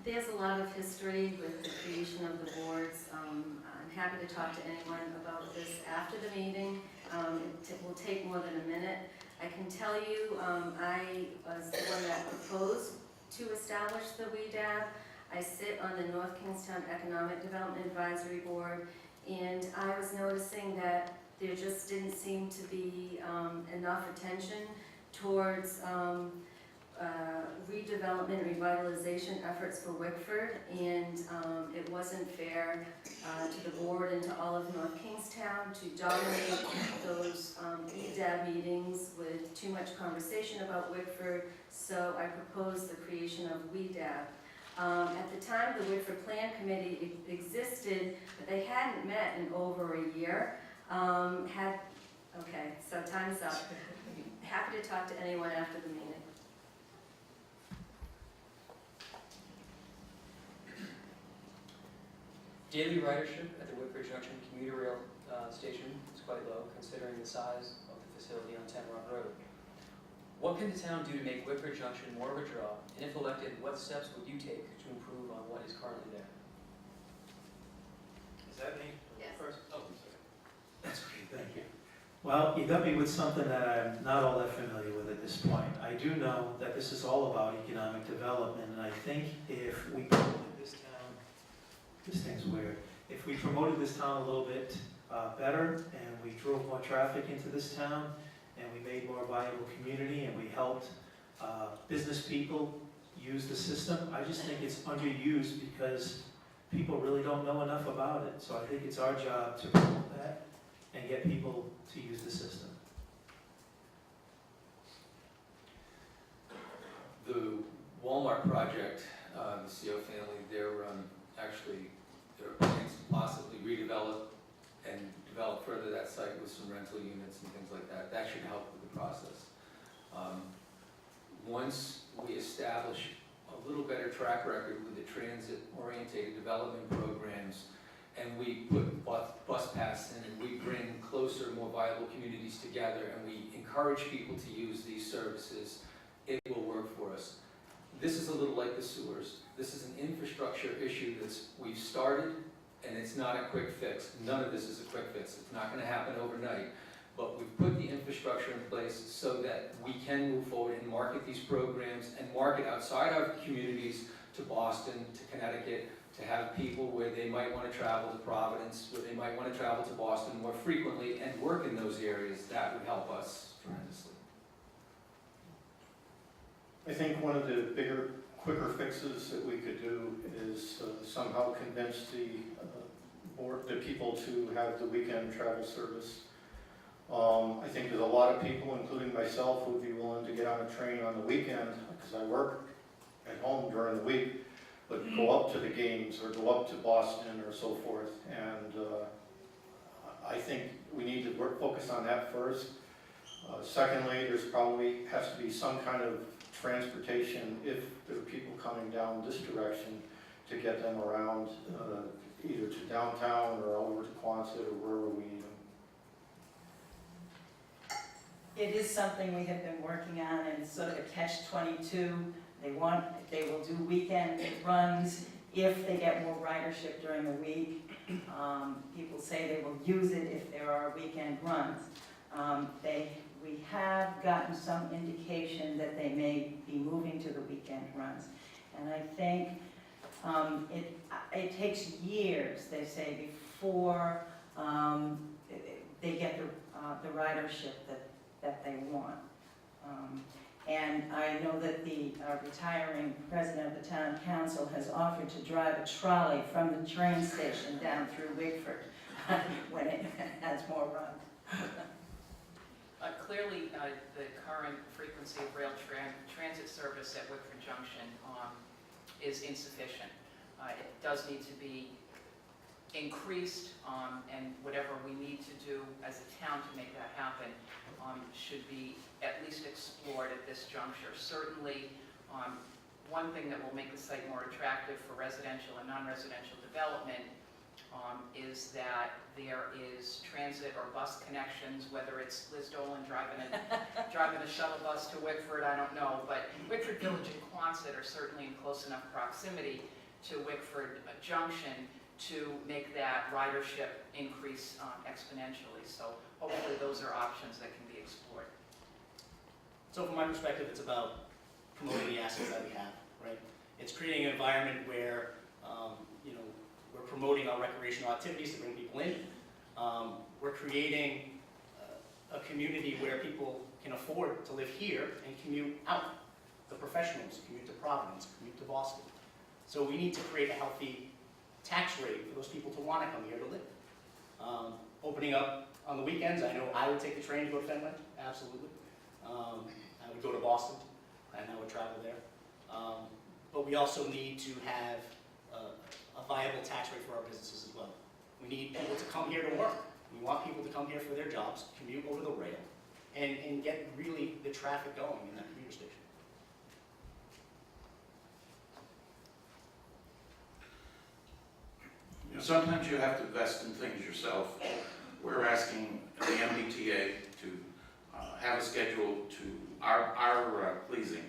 There's a lot of history with the creation of the boards. I'm happy to talk to anyone about this after the meeting. It will take more than a minute. I can tell you, I was the one that proposed to establish the WEDAB. I sit on the North Kingstown Economic Development Advisory Board, And I was noticing that there just didn't seem to be enough attention towards redevelopment, revitalization efforts for Wickford, and it wasn't fair to the board and to all of North Kingstown to dominate those EDAB meetings with too much conversation about Wickford, so I proposed the creation of WEDAB. At the time, the Wickford Plan Committee existed, but they hadn't met in over a year. Okay, so time's up. Happy to talk to anyone after the meeting. Daily ridership at the Whitford Junction commuter rail station is quite low, considering the size of the facility on 10 Rock Road. What can the town do to make Whitford Junction more of a draw? And if elected, what steps would you take to improve on what is currently there? Is that me? Yes. First? Oh, sorry. That's okay, thank you. Well, you got me with something that I'm not all that familiar with at this point. I do know that this is all about economic development, and I think if we promoted this town, this thing's weird, if we promoted this town a little bit better, and we drove more traffic into this town, and we made more viable community, and we helped business people use the system, I just think it's underused because people really don't know enough about it. So I think it's our job to promote that and get people to use the system. The Walmart project, the CO family, there are plans to possibly redevelop and develop further that site with some rental units and things like that. That should help with the process. Once we establish a little better track record with the transit-oriented development programs, and we put bus pass in, and we bring closer, more viable communities together, and we encourage people to use these services, it will work for us. This is a little like the sewers. This is an infrastructure issue we've started, and it's not a quick fix. None of this is a quick fix. It's not going to happen overnight. But we've put the infrastructure in place so that we can move forward and market these programs and market outside our communities to Boston, to Connecticut, to have people where they might want to travel to Providence, where they might want to travel to Boston more frequently and work in those areas. That would help us tremendously. I think one of the bigger, quicker fixes that we could do is somehow convince the people to have the weekend travel service. I think there's a lot of people, including myself, who would be willing to get on a train on the weekend, because I work at home during the week, but go up to the games or go up to Boston or so forth. And I think we need to focus on that first. Secondly, there's probably has to be some kind of transportation if there are people coming down this direction to get them around either to downtown or over to Quonset or wherever we need them. It is something we have been working on, and it's sort of a catch-22. They will do weekend runs if they get more ridership during the week. People say they will use it if there are weekend runs. We have gotten some indication that they may be moving to the weekend runs. And I think it takes years, they say, before they get the ridership that they want. And I know that the retiring president of the town council has offered to drive a trolley from the train station down through Wickford when it has more runs. Clearly, the current frequency of rail transit service at Wickford Junction is insufficient. It does need to be increased, and whatever we need to do as a town to make that happen should be at least explored at this juncture. Certainly, one thing that will make the site more attractive for residential and non-residential development is that there is transit or bus connections, whether it's Liz Dolan driving a shuttle bus to Wickford, I don't know, but Wickford Village and Quonset are certainly in close enough proximity to Wickford Junction to make that ridership increase exponentially. So hopefully those are options that can be explored. So from my perspective, it's about promoting the assets that we have, right? It's creating an environment where, we're promoting our recreational activities to bring people in. We're creating a community where people can afford to live here and commute out. The professionals commute to Providence, commute to Boston. So we need to create a healthy tax rate for those people to want to come here to live. Opening up on the weekends, I know I would take the train to go to Fenway, absolutely. I would go to Boston, and I would travel there. But we also need to have a viable tax rate for our businesses as well. We need people to come here to work. We want people to come here for their jobs, commute over the rail, and get really the traffic going in that commuter station. You know, sometimes you have to invest in things yourself. We're asking the MBTA to have a schedule to our pleasing,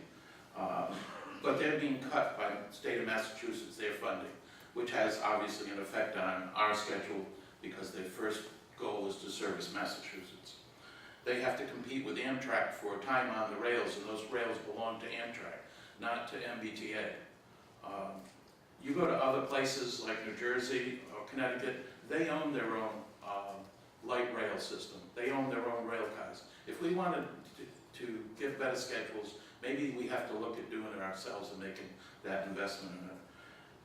but they're being cut by the state of Massachusetts, their funding, which has obviously an effect on our schedule because their first goal is to service Massachusetts. They have to compete with Amtrak for time on the rails, and those rails belong to Amtrak, not to MBTA. You go to other places like New Jersey or Connecticut, they own their own light rail system. They own their own rail cars. If we wanted to get better schedules, maybe we have to look at doing it ourselves and making that investment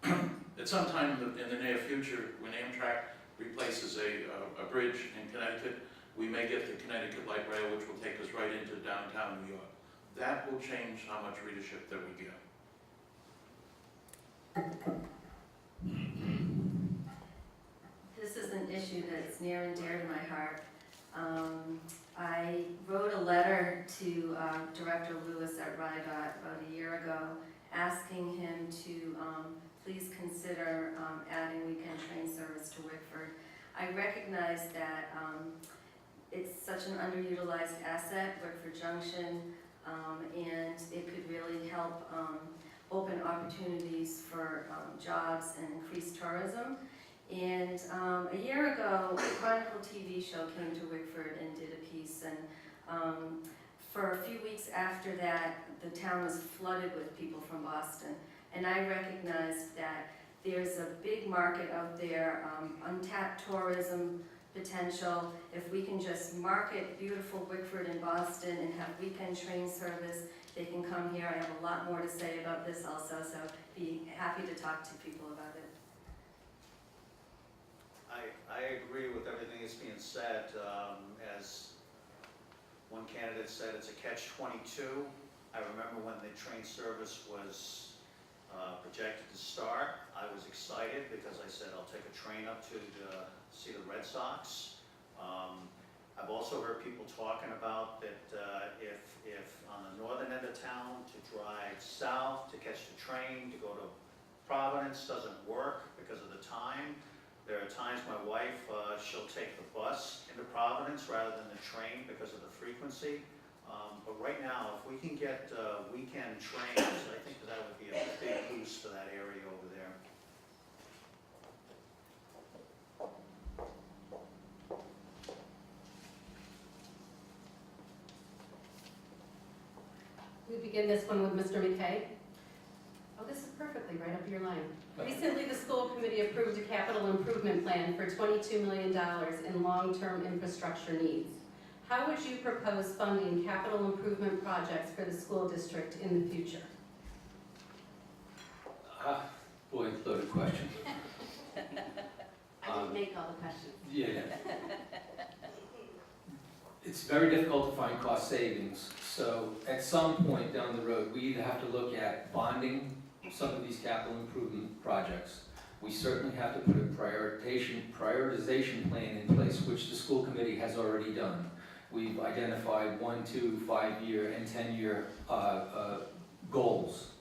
in it. At some time in the near future, when Amtrak replaces a bridge in Connecticut, we may get the Connecticut Light Rail, which will take us right into downtown New York. That will change how much readership that we get. This is an issue that's near and dear to my heart. I wrote a letter to Director Lewis at RIDOT about a year ago, asking him to please consider adding weekend train service to Wickford. I recognize that it's such an underutilized asset, Wickford Junction, and it could really help open opportunities for jobs and increased tourism. And a year ago, a Chronicle TV show came to Wickford and did a piece, and for a few weeks after that, the town was flooded with people from Boston. And I recognized that there's a big market out there, untapped tourism potential. If we can just market beautiful Wickford and Boston and have weekend train service, they can come here. I have a lot more to say about this also, so be happy to talk to people about it. I agree with everything that's being said. As one candidate said, it's a catch-22. I remember when the train service was projected to start, I was excited because I said I'll take a train up to see the Red Sox. I've also heard people talking about that if on the northern end of town to drive south to catch the train to go to Providence doesn't work because of the time. There are times my wife, she'll take the bus into Providence rather than the train because of the frequency. But right now, if we can get weekend trains, I think that would be a big boost for that area over there. We begin this one with Mr. McKay. Oh, this is perfectly right up your line. Recently, the school committee approved a capital improvement plan for $22 million in long-term infrastructure needs. How would you propose funding capital improvement projects for the school district in the future? Boy, loaded question. I didn't make all the questions. Yeah. It's very difficult to find cost savings, so at some point down the road, we either have to look at bonding some of these capital improvement projects. We certainly have to put a prioritization plan in place, which the school committee has already done. We've identified 1, 2, 5-year, and 10-year goals.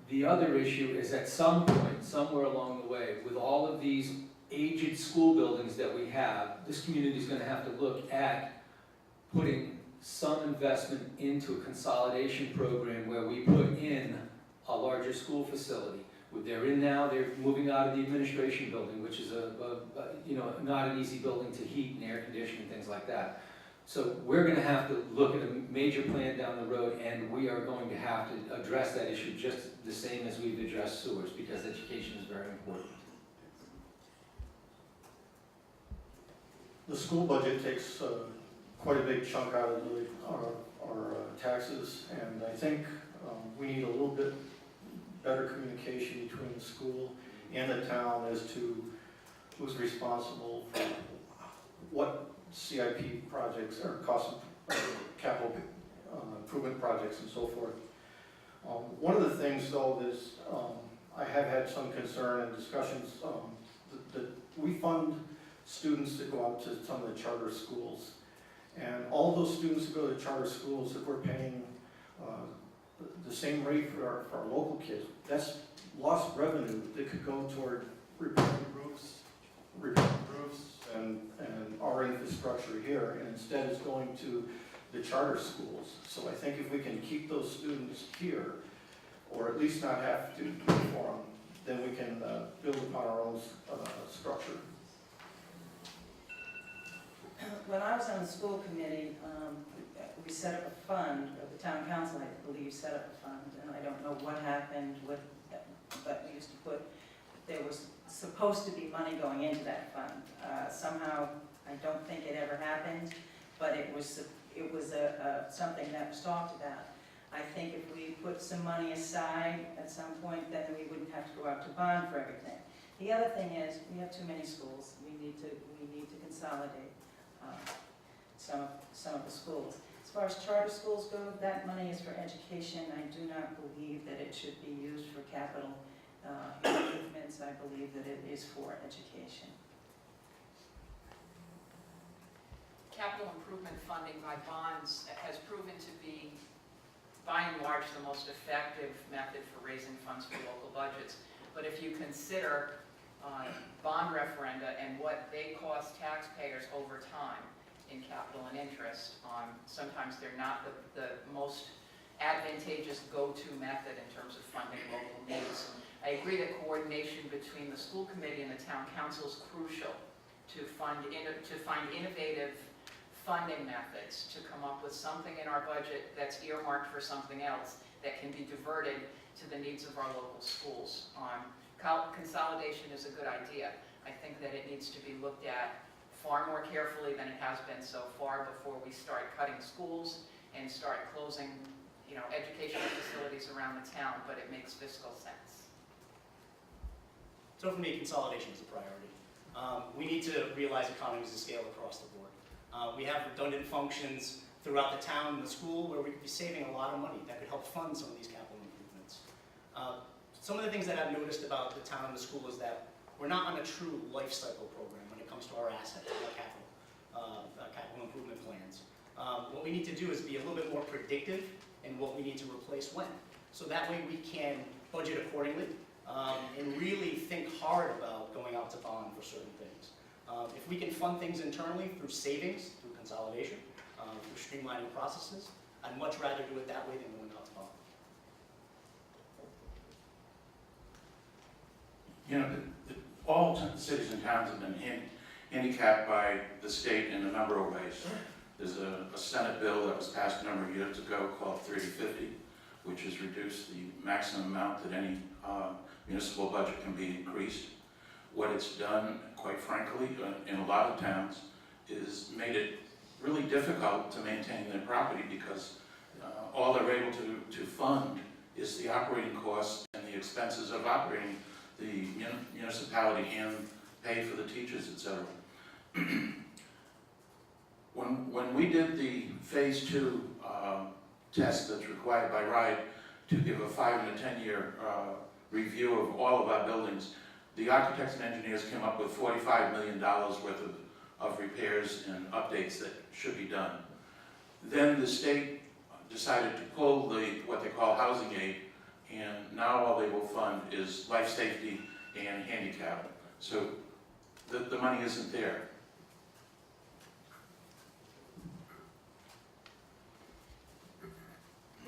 The other issue is at some point, somewhere along the way, with all of these aged school buildings that we have, this community is going to have to look at putting some investment into a consolidation program where we put in a larger school facility. They're in now, they're moving out of the administration building, which is not an easy building to heat and air condition and things like that. So we're going to have to look at a major plan down the road, and we are going to have to address that issue just the same as we've addressed sewers, because education is very important. the school budget takes quite a big chunk out of our taxes, and I think we need a little bit better communication between the school and the town as to who's responsible for what CIP projects or capital improvement projects and so forth. One of the things though is I have had some concern and discussions that we fund students that go out to some of the charter schools. And all those students that go to charter schools, if we're paying the same rate for our local kids, that's lost revenue that could go toward repairing roofs and our infrastructure here, and instead it's going to the charter schools. So I think if we can keep those students here, or at least not have to pay for them, then we can build upon our own structure. When I was on the school committee, we set up a fund, or the town council, I believe, set up a fund, and I don't know what happened with, but we used to put, there was supposed to be money going into that fund. Somehow, I don't think it ever happened, but it was something that was talked about. I think if we put some money aside at some point, then we wouldn't have to go out to bond for everything. The other thing is, we have too many schools. We need to consolidate some of the schools. As far as charter schools go, that money is for education. I do not believe that it should be used for capital improvements. I believe that it is for education. Capital improvement funding by bonds has proven to be, by and large, the most effective method for raising funds for local budgets. But if you consider bond referenda and what they cost taxpayers over time in capital and interest, sometimes they're not the most advantageous go-to method in terms of funding local needs. I agree that coordination between the school committee and the town council is crucial to find innovative funding methods, to come up with something in our budget that's earmarked for something else that can be diverted to the needs of our local schools. Consolidation is a good idea. I think that it needs to be looked at far more carefully than it has been so far before we start cutting schools and start closing, educational facilities around the town, but it makes fiscal sense. So for me, consolidation is a priority. We need to realize economies of scale across the board. We have redundant functions throughout the town and the school where we could be saving a lot of money that could help fund some of these capital improvements. Some of the things that I've noticed about the town and the school is that we're not on a true life cycle program when it comes to our assets, our capital improvement plans. What we need to do is be a little bit more predictive in what we need to replace when. So that way we can budget accordingly and really think hard about going out to bond for certain things. If we can fund things internally through savings, through consolidation, through streamlining processes, I'd much rather do it that way than going out to bond. All cities and towns have been handicapped by the state in a number of ways. There's a Senate bill that was passed a number of years ago called 3050, which has reduced the maximum amount that any municipal budget can be increased. What it's done, quite frankly, in a lot of towns, is made it really difficult to maintain their property because all they're able to fund is the operating costs and the expenses of operating the municipality and pay for the teachers, etc. When we did the phase 2 test that's required by RIDE to give a 5- and 10-year review of all of our buildings, the architects and engineers came up with $45 million worth of repairs and updates that should be done. Then the state decided to pull what they call housing aid, and now all they will fund is life safety and handicap. So the money isn't there.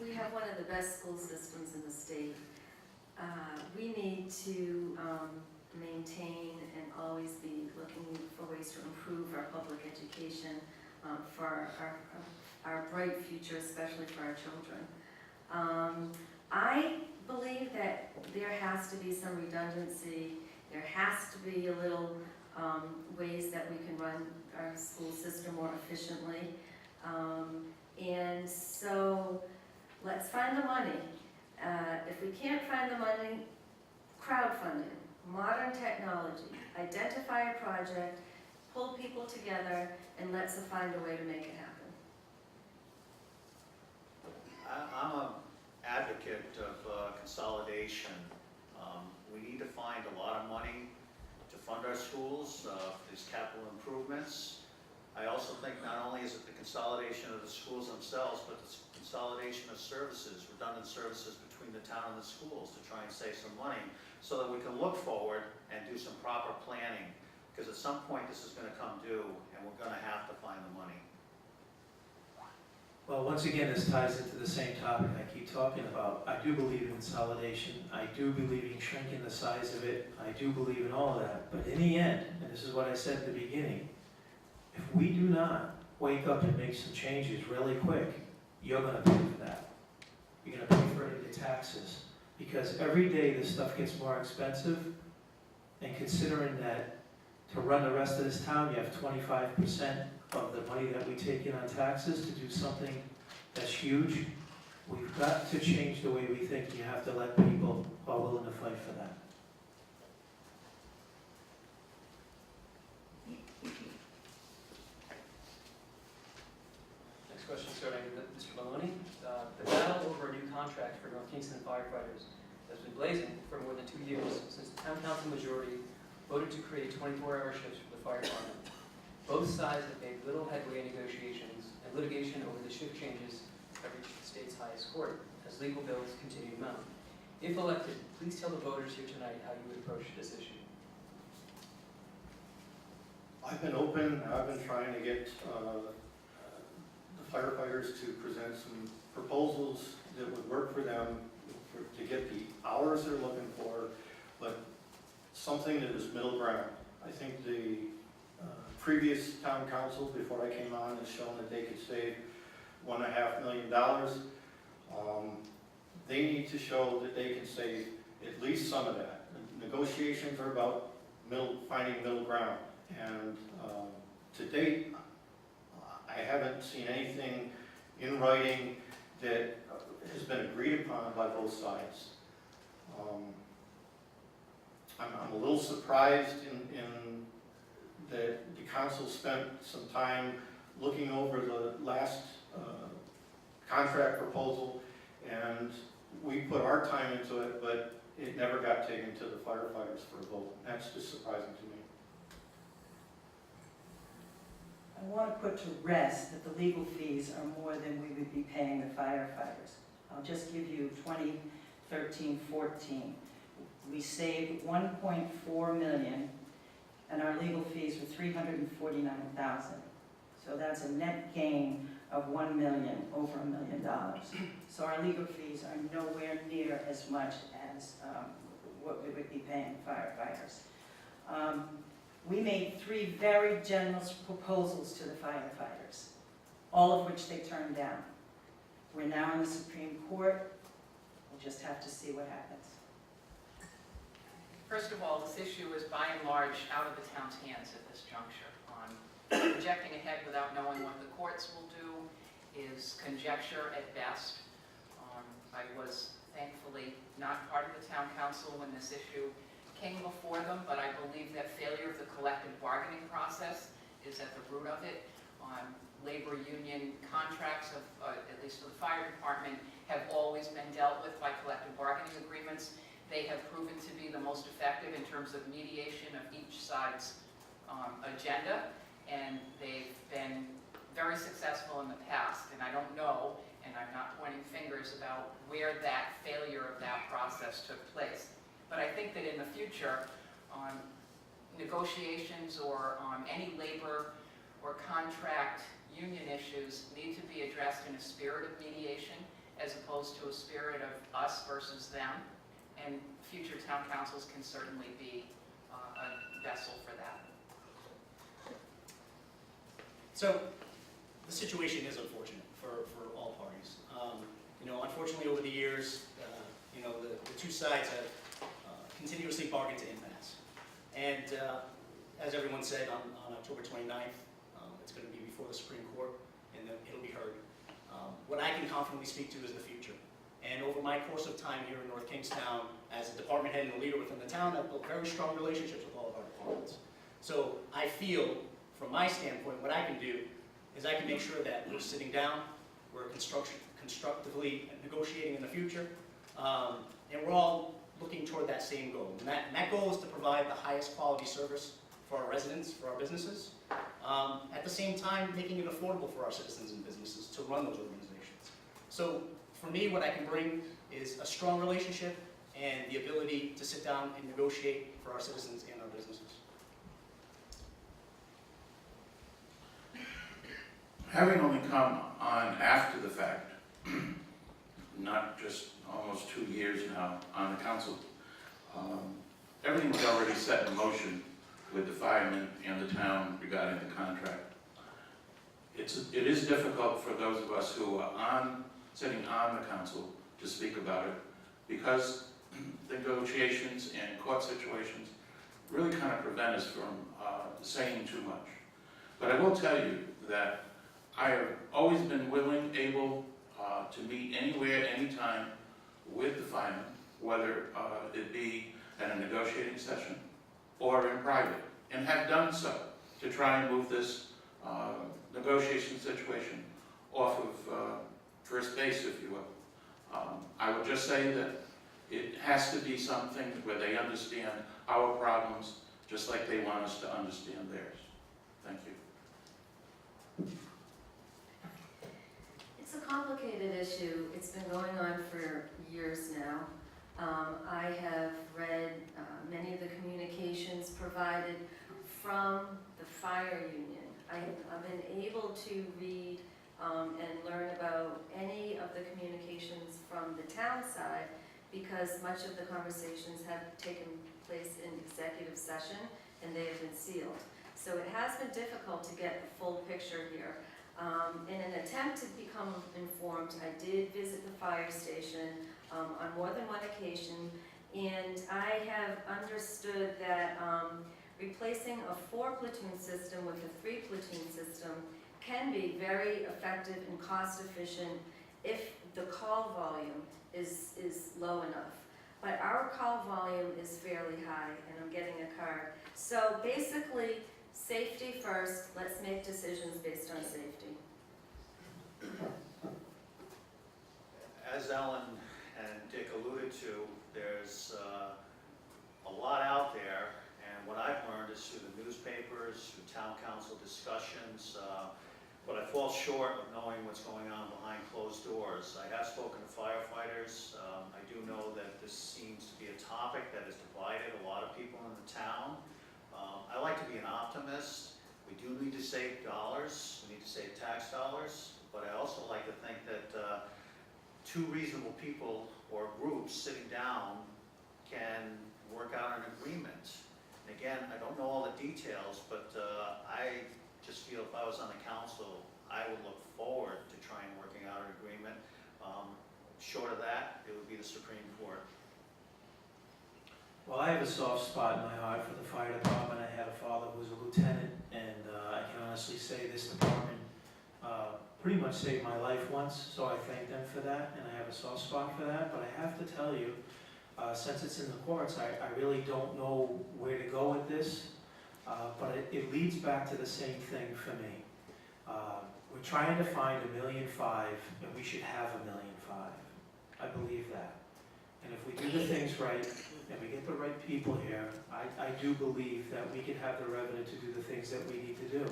We have one of the best school systems in the state. We need to maintain and always be looking for ways to improve our public education for our bright future, especially for our children. I believe that there has to be some redundancy There has to be a little ways that we can run our school system more efficiently. And so let's find the money. If we can't find the money, crowdfunding, modern technology, identify a project, pull people together, and let's find a way to make it happen. I'm an advocate of consolidation. We need to find a lot of money to fund our schools, these capital improvements. I also think not only is it the consolidation of the schools themselves, but the consolidation of services, redundant services between the town and the schools to try and save some money so that we can look forward and do some proper planning. Because at some point this is going to come due and we're going to have to find the money. Well, once again, this ties into the same topic I keep talking about. I do believe in consolidation. I do believe in shrinking the size of it. I do believe in all of that. But in the end, and this is what I said at the beginning, if we do not wake up and make some changes really quick, you're going to pay for that. You're going to pay for it in your taxes. Because every day this stuff gets more expensive, and considering that to run the rest of this town, you have 25% of the money that we take in on taxes to do something that's huge. We've got to change the way we think. You have to let people who are willing to fight for that. Next question starting with Mr. Maloney. The battle over a new contract for North Kingstown firefighters has been blazing for more than 2 years since the town council majority voted to create 24-hour shifts for the fire department. Both sides have made little headway in negotiations, and litigation over the shift changes have reached the state's highest court as legal bills continue to mount. If elected, please tell the voters here tonight how you would approach this issue. I've been open, I've been trying to get the firefighters to present some proposals that would work for them to get the hours they're looking for, but something that is middle ground. I think the previous town council, before I came on, has shown that they could save $1.5 million. They need to show that they can save at least some of that. Negotiations are about finding middle ground, and to date, I haven't seen anything in writing that has been agreed upon by both sides. I'm a little surprised in that the council spent some time looking over the last contract proposal, and we put our time into it, but it never got taken to the firefighters for a vote. That's just surprising to me. I want to put to rest that the legal fees are more than we would be paying the firefighters. I'll just give you 2013-14. We saved $1.4 million, and our legal fees were $349,000. So that's a net gain of $1 million, over $1 million. So our legal fees are nowhere near as much as what we would be paying firefighters. We made 3 very generous proposals to the firefighters, all of which they turned down. We're now in the Supreme Court. We'll just have to see what happens. First of all, this issue is by and large out of the town's hands at this juncture. Projecting ahead without knowing what the courts will do is conjecture at best. I was thankfully not part of the town council when this issue came before them, but I believe that failure of the collective bargaining process is at the root of it. Labor union contracts, at least for the fire department, have always been dealt with by collective bargaining agreements. They have proven to be the most effective in terms of mediation of each side's agenda, and they've been very successful in the past. And I don't know, and I'm not pointing fingers about where that failure of that process took place. But I think that in the future, negotiations or any labor or contract union issues need to be addressed in a spirit of mediation as opposed to a spirit of us versus them. And future town councils can certainly be a vessel for that. So the situation is unfortunate for all parties. Unfortunately, over the years, the 2 sides have continuously bargained to impasse. And as everyone said, on October 29th, it's going to be before the Supreme Court, and then it'll be heard. What I can confidently speak to is the future. And over my course of time here in North Kingstown, as a department head and a leader within the town, I've built very strong relationships with all of our departments. So I feel, from my standpoint, what I can do is I can make sure that we're sitting down, we're constructively negotiating in the future, and we're all looking toward that same goal. And that goal is to provide the highest quality service for our residents, for our businesses, at the same time making it affordable for our citizens and businesses to run those organizations. So for me, what I can bring is a strong relationship and the ability to sit down and negotiate for our citizens and our businesses. Having only come on after the fact, not just almost 2 years now on the council, everything was already set in motion with the firemen and the town regarding the contract. It is difficult for those of us who are sitting on the council to speak about it, because negotiations and court situations really kind of prevent us from saying too much. But I will tell you that I have always been willing, able to meet anywhere, anytime with the firemen, whether it be at a negotiating session or in private, and have done so to try and move this negotiation situation off of first base, if you will. I would just say that it has to be something where they understand our problems just like they want us to understand theirs. Thank you. It's a complicated issue. It's been going on for years now. I have read many of the communications provided from the fire union. I've been able to read and learn about any of the communications from the town side, because much of the conversations have taken place in executive session and they have been sealed. So it has been difficult to get the full picture here. In an attempt to become informed, I did visit the fire station on more than one occasion, and I have understood that replacing a 4-platoon system with a 3-platoon system can be very effective and cost efficient if the call volume is low enough. But our call volume is fairly high, and I'm getting a card. So basically, safety first. Let's make decisions based on safety. As Ellen and Dick alluded to, there's a lot out there, and what I've learned is through the newspapers, through town council discussions, but I fall short of knowing what's going on behind closed doors. I have spoken to firefighters. I do know that this seems to be a topic that has divided a lot of people in the town. I like to be an optimist. We do need to save dollars. We need to save tax dollars. But I also like to think that two reasonable people or groups sitting down can work out an agreement. And again, I don't know all the details, but I just feel if I was on the council, I would look forward to trying working out an agreement. Short of that, it would be the Supreme Court. Well, I have a soft spot in my heart for the fire department. I had a father who was a lieutenant, and I can honestly say this department pretty much saved my life once, so I thank them for that, and I have a soft spot for that. But I have to tell you, since it's in the courts, I really don't know where to go with this, but it leads back to the same thing for me. We're trying to find $1.5 million, and we should have $1.5 million. I believe that. And if we do the things right, and we get the right people here, I do believe that we can have the revenue to do the things that we need to do.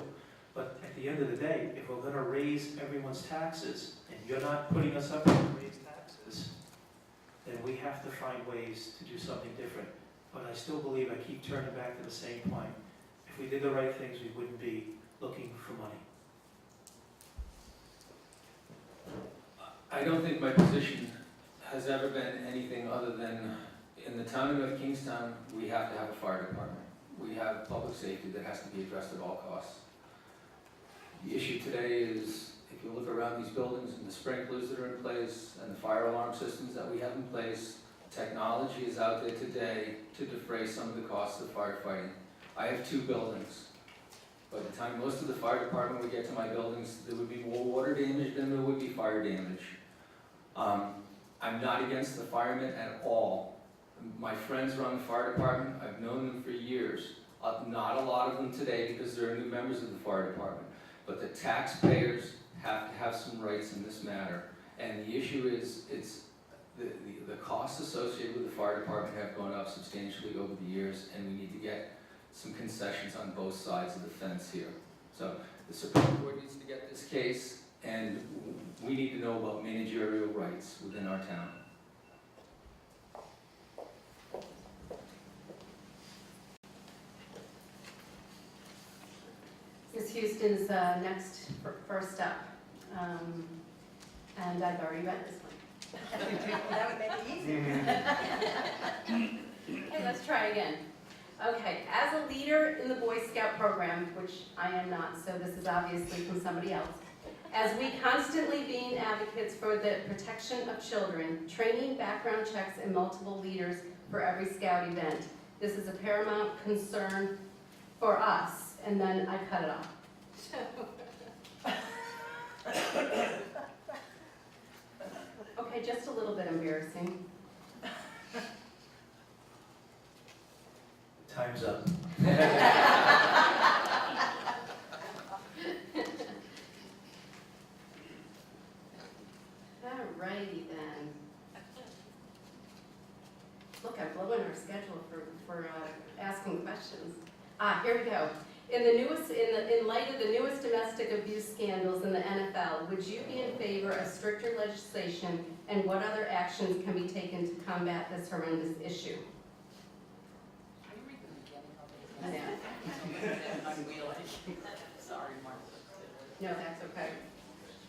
But at the end of the day, if we're going to raise everyone's taxes, and you're not putting us up to raise taxes, then we have to find ways to do something different. But I still believe, I keep turning back to the same point. If we did the right things, we wouldn't be looking for money. I don't think my position has ever been anything other than, in the town of North Kingstown, we have to have a fire department. We have public safety that has to be addressed at all costs. The issue today is, if you look around these buildings and the sprinklers that are in place and the fire alarm systems that we have in place, Technology is out there today to defray some of the costs of firefighting. I have 2 buildings. By the time most of the fire department would get to my buildings, there would be more water damage than there would be fire damage. I'm not against the firemen at all. My friends run the fire department. I've known them for years. Not a lot of them today because there are new members of the fire department. But the taxpayers have to have some rights in this matter. And the issue is, the costs associated with the fire department have gone up substantially over the years, and we need to get some concessions on both sides of the fence here. So the Supreme Court needs to get this case, and we need to know about managerial rights within our town. Ms. Houston's next, first up. And I've already read this one. That would make it easy. Okay, let's try again. Okay, as a leader in the Boy Scout program, which I am not, so this is obviously from somebody else, as we constantly being advocates for the protection of children, training, background checks, and multiple leaders for every Scout event. This is a paramount concern for us, and then I cut it off. Okay, just a little bit embarrassing. Time's up. Alrighty then. Look, I'm blowing our schedule for asking questions. Here we go. In light of the newest domestic abuse scandals in the NFL, would you be in favor of stricter legislation, and what other actions can be taken to combat this horrendous issue? Can you read them again? Yeah. I'm wheeling. Sorry, Mark. No, that's okay.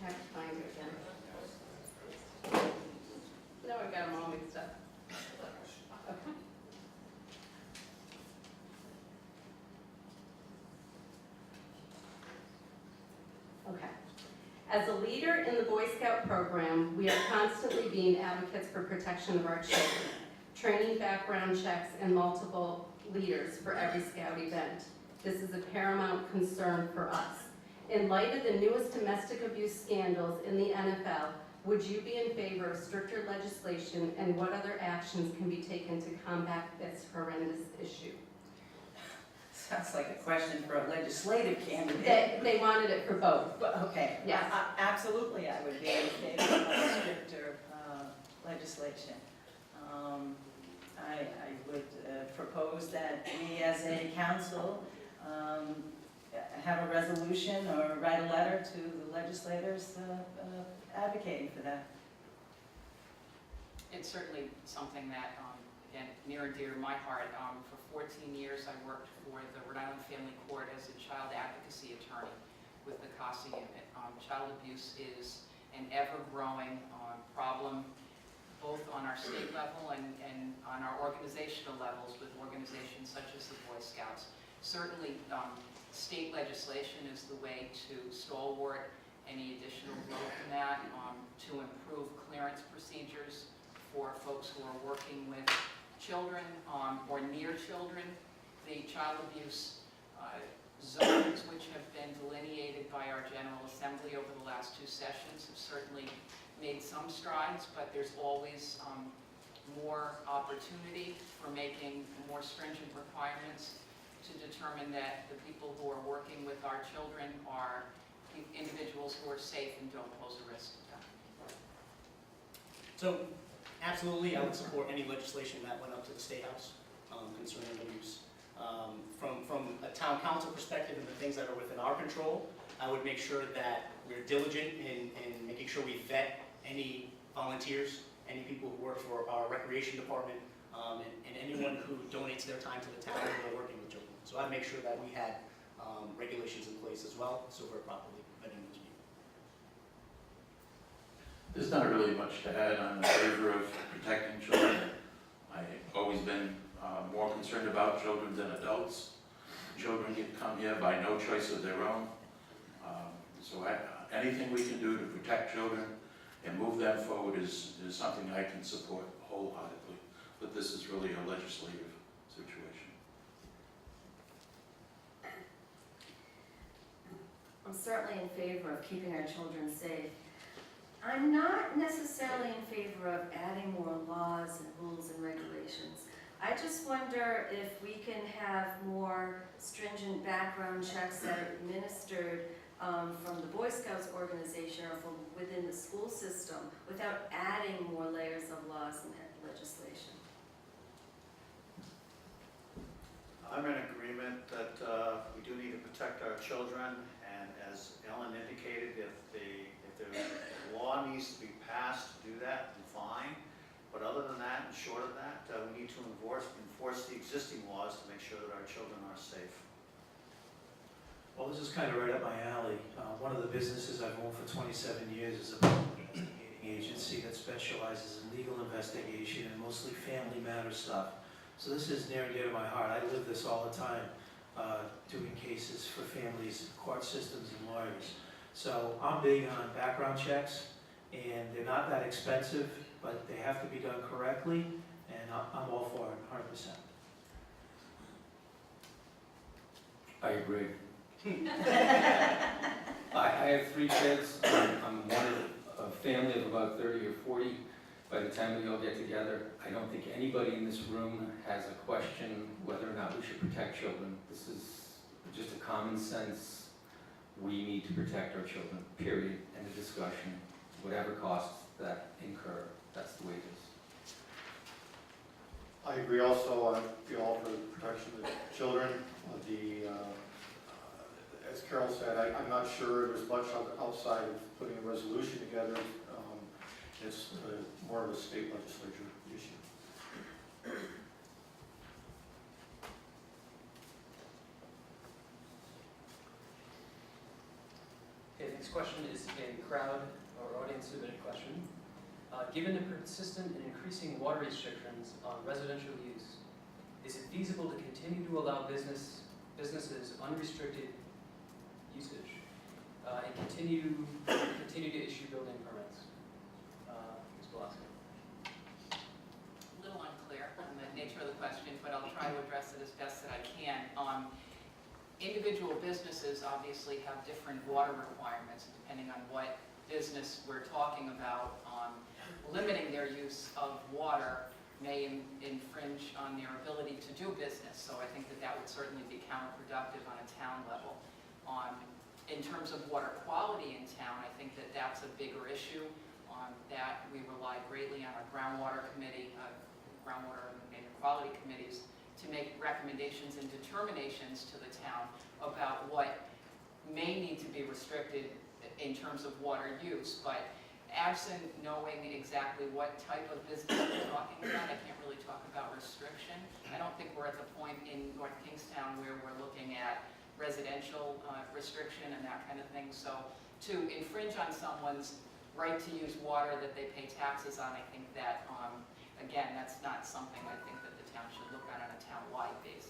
I have to find it again. No, I got them all mixed up. Okay. Okay. As a leader in the Boy Scout program, we are constantly being advocates for protection of our children, training, background checks, and multiple leaders for every Scout event. This is a paramount concern for us. In light of the newest domestic abuse scandals in the NFL, would you be in favor of stricter legislation, and what other actions can be taken to combat this horrendous issue? Sounds like a question for a legislative candidate. They wanted it for both. Okay. Yes. Absolutely, I would be in favor of stricter legislation. I would propose that we as a council have a resolution or write a letter to the legislators advocating for that. It's certainly something that, again, near and dear to my heart. For 14 years, I worked for the Rhode Island Family Court as a child advocacy attorney with the CASA unit. Child abuse is an ever-growing problem, both on our state level and on our organizational levels with organizations such as the Boy Scouts. Certainly, state legislation is the way to stalwart any additional growth in that, to improve clearance procedures for folks who are working with children or near children. The child abuse zones, which have been delineated by our General Assembly over the last 2 sessions, have certainly made some strides, but there's always more opportunity for making more stringent requirements to determine that the people who are working with our children are individuals who are safe and don't pose a risk to them. So, absolutely, I would support any legislation that went up to the State House concerning abuse. From a town council perspective and the things that are within our control, I would make sure that we're diligent in making sure we vet any volunteers, any people who work for our recreation department, and anyone who donates their time to the town when they're working with children. So I'd make sure that we had regulations in place as well, so we're properly vetting those people. There's not really much to add. I'm in favor of protecting children. I've always been more concerned about children than adults. Children get come here by no choice of their own. So anything we can do to protect children and move them forward is something I can support wholeheartedly. but this is really a legislative situation. I'm certainly in favor of keeping our children safe. I'm not necessarily in favor of adding more laws and rules and regulations. I just wonder if we can have more stringent background checks that are administered from the Boy Scouts organization or from within the school system without adding more layers of laws and legislation. I'm in agreement that we do need to protect our children, and as Ellen indicated, if the law needs to be passed to do that, then fine. But other than that, and short of that, we need to enforce the existing laws to make sure that our children are safe. Well, this is kind of right up my alley. One of the businesses I've owned for 27 years is a public investigating agency that specializes in legal investigation and mostly family matter stuff. So this is near and dear to my heart. I live this all the time, doing cases for families, court systems, and lawyers. So I'm big on background checks, and they're not that expensive, but they have to be done correctly, and I'm all for it, 100%. I agree. I have 3 kids. I'm one of a family of about 30 or 40. By the time we all get together, I don't think anybody in this room has a question whether or not we should protect children. This is just a common sense. We need to protect our children, period. End of discussion. Whatever costs that incur, that's the way it is. I agree also, I feel all for the protection of the children. As Carol said, I'm not sure there's much outside of putting a resolution together. It's more of a state legislature issue. Okay, the next question is a crowd or audience submitted question. Given the persistent and increasing water restrictions on residential use, is it feasible to continue to allow businesses unrestricted usage and continue to issue building permits? Ms. Velasco. A little unclear on the nature of the question, but I'll try to address it as best that I can. Individual businesses obviously have different water requirements depending on what business we're talking about. Limiting their use of water may infringe on their ability to do business, so I think that would certainly be counterproductive on a town level. In terms of water quality in town, I think that that's a bigger issue. That we rely greatly on our groundwater committee, groundwater and quality committees to make recommendations and determinations to the town about what may need to be restricted in terms of water use. But absent knowing exactly what type of business we're talking about, I can't really talk about restriction. I don't think we're at the point in North Kingstown where we're looking at residential restriction and that kind of thing. So to infringe on someone's right to use water that they pay taxes on, I think that, again, that's not something I think that the town should look at on a town-wide basis.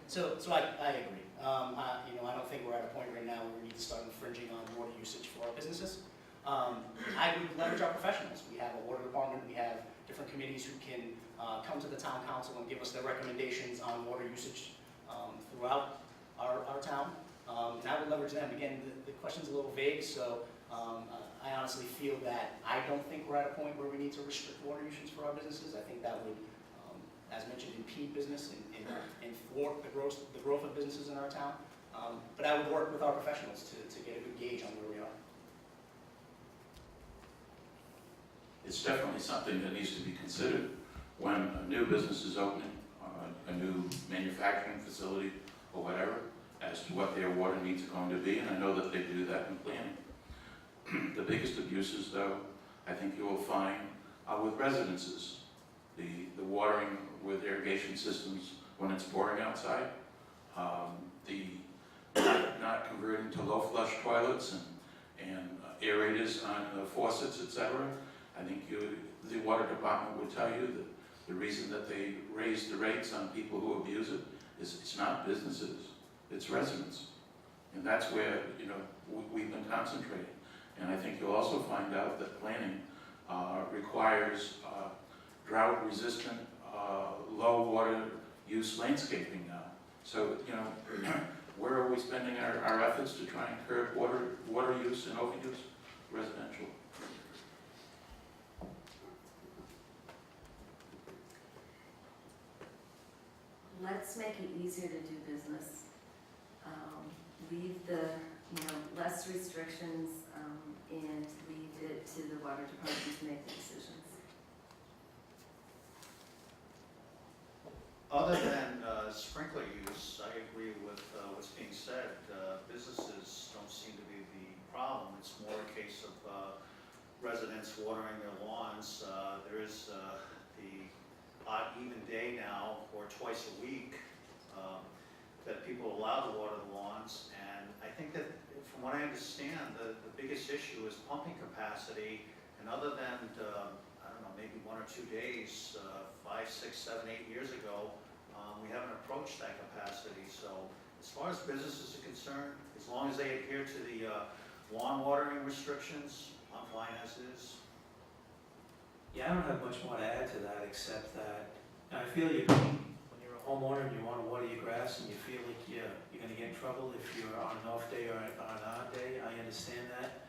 So I agree. I don't think we're at a point right now where we need to start infringing on water usage for our businesses. I would leverage our professionals. We have a water department, we have different committees who can come to the town council and give us their recommendations on water usage throughout our town. And I would leverage them. Again, the question's a little vague, so I honestly feel that I don't think we're at a point where we need to restrict water usage for our businesses. I think that would, as mentioned, impede business and thwart the growth of businesses in our town. But I would work with our professionals to get a good gauge on where we are. It's definitely something that needs to be considered when a new business is opening, a new manufacturing facility or whatever, as to what their water needs are going to be, and I know that they do that in planning. The biggest abuses, though, I think you will find are with residences. The watering with irrigation systems when it's pouring outside, the not converting to low flush toilets and aerators on the faucets, etc. I think the water department would tell you that the reason that they raise the rates on people who abuse it is it's not businesses, it's residents. And that's where, we've been concentrating. And I think you'll also find out that planning requires drought-resistant, low water use landscaping now. So, where are we spending our efforts to try and curb water use and overuse? Residential. Let's make it easier to do business. Leave the, less restrictions, and leave it to the water department to make the decisions. Other than sprinkler use, I agree with what's being said. Businesses don't seem to be the problem. It's more a case of residents watering their lawns. There is the odd even day now, or twice a week, that people are allowed to water the lawns. And I think that, from what I understand, the biggest issue is pumping capacity. And other than, I don't know, maybe 1 or 2 days, 5, 6, 7, 8 years ago, we haven't approached that capacity. So as far as businesses are concerned, as long as they adhere to the lawn watering restrictions, I'm fine as is. Yeah, I don't have much more to add to that, except that I feel you when you're a homeowner and you want to water your grass and you feel like you're going to get in trouble if you're on an off day or on an odd day. I understand that,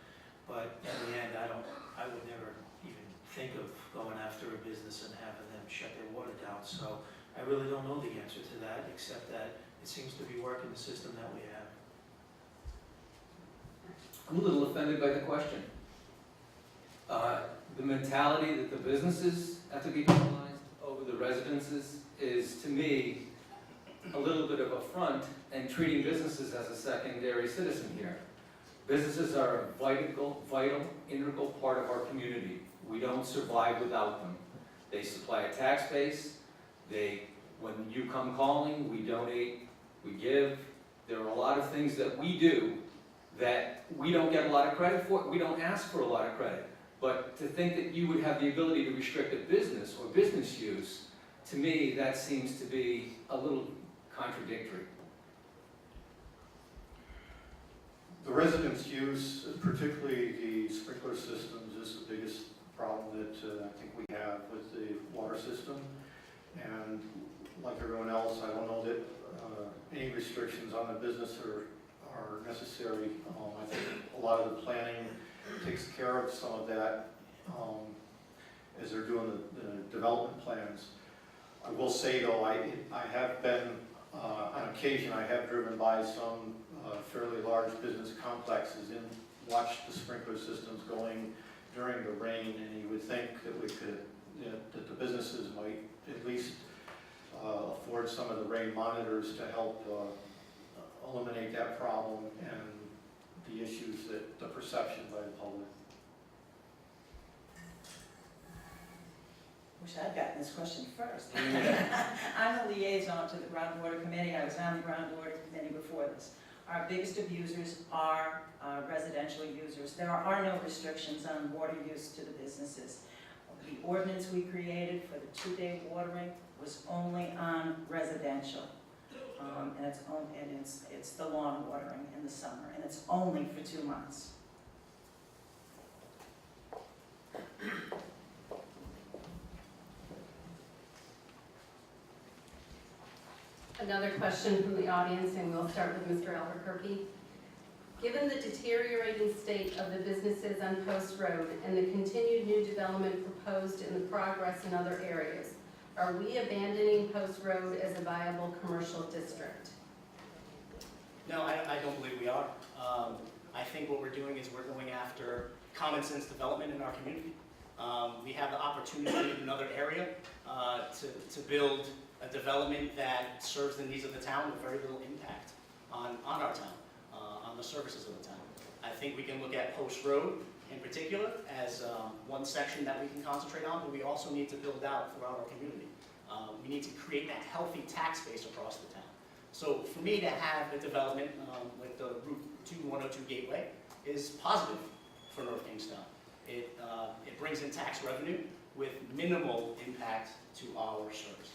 but in the end, I would never even think of going after a business and having them shut their water down. So I really don't know the answer to that, except that it seems to be working the system that we have. I'm a little offended by the question. The mentality that the businesses have to be penalized over the residences is, to me, a little bit of a front and treating businesses as a secondary citizen here. Businesses are a vital, integral part of our community. We don't survive without them. They supply a tax base. When you come calling, we donate, we give. There are a lot of things that we do that we don't get a lot of credit for. We don't ask for a lot of credit. But to think that you would have the ability to restrict a business or business use, to me, that seems to be a little contradictory. The residents' use, particularly the sprinkler systems, is the biggest problem that I think we have with the water system. And like everyone else, I don't know that any restrictions on the business are necessary. I think a lot of the planning takes care of some of that as they're doing the development plans. I will say though, I have been, on occasion, I have driven by some fairly large business complexes and watched the sprinkler systems going during the rain, and you would think that we could, that the businesses might at least afford some of the rain monitors to help eliminate that problem and the issues that the perception by the public. Wish I'd gotten this question first. I'm the liaison to the groundwater committee. I was on the groundwater committee before this. Our biggest abusers are residential users. There are no restrictions on water use to the businesses. The ordinance we created for the 2-day watering was only on residential. And it's the lawn watering in the summer, and it's only for 2 months. Another question from the audience, and we'll start with Mr. Albuquerque. Given the deteriorating state of the businesses on Post Road and the continued new development proposed in the progress in other areas, are we abandoning Post Road as a viable commercial district? No, I don't believe we are. I think what we're doing is we're going after common sense development in our community. We have the opportunity in another area to build a development that serves the needs of the town with very little impact on our town, on the services of the town. I think we can look at Post Road in particular as one section that we can concentrate on, but we also need to build out throughout our community. We need to create that healthy tax base across the town. So for me to have a development like the Route 2102 Gateway is positive for North Kingstown. It brings in tax revenue with minimal impact to our services.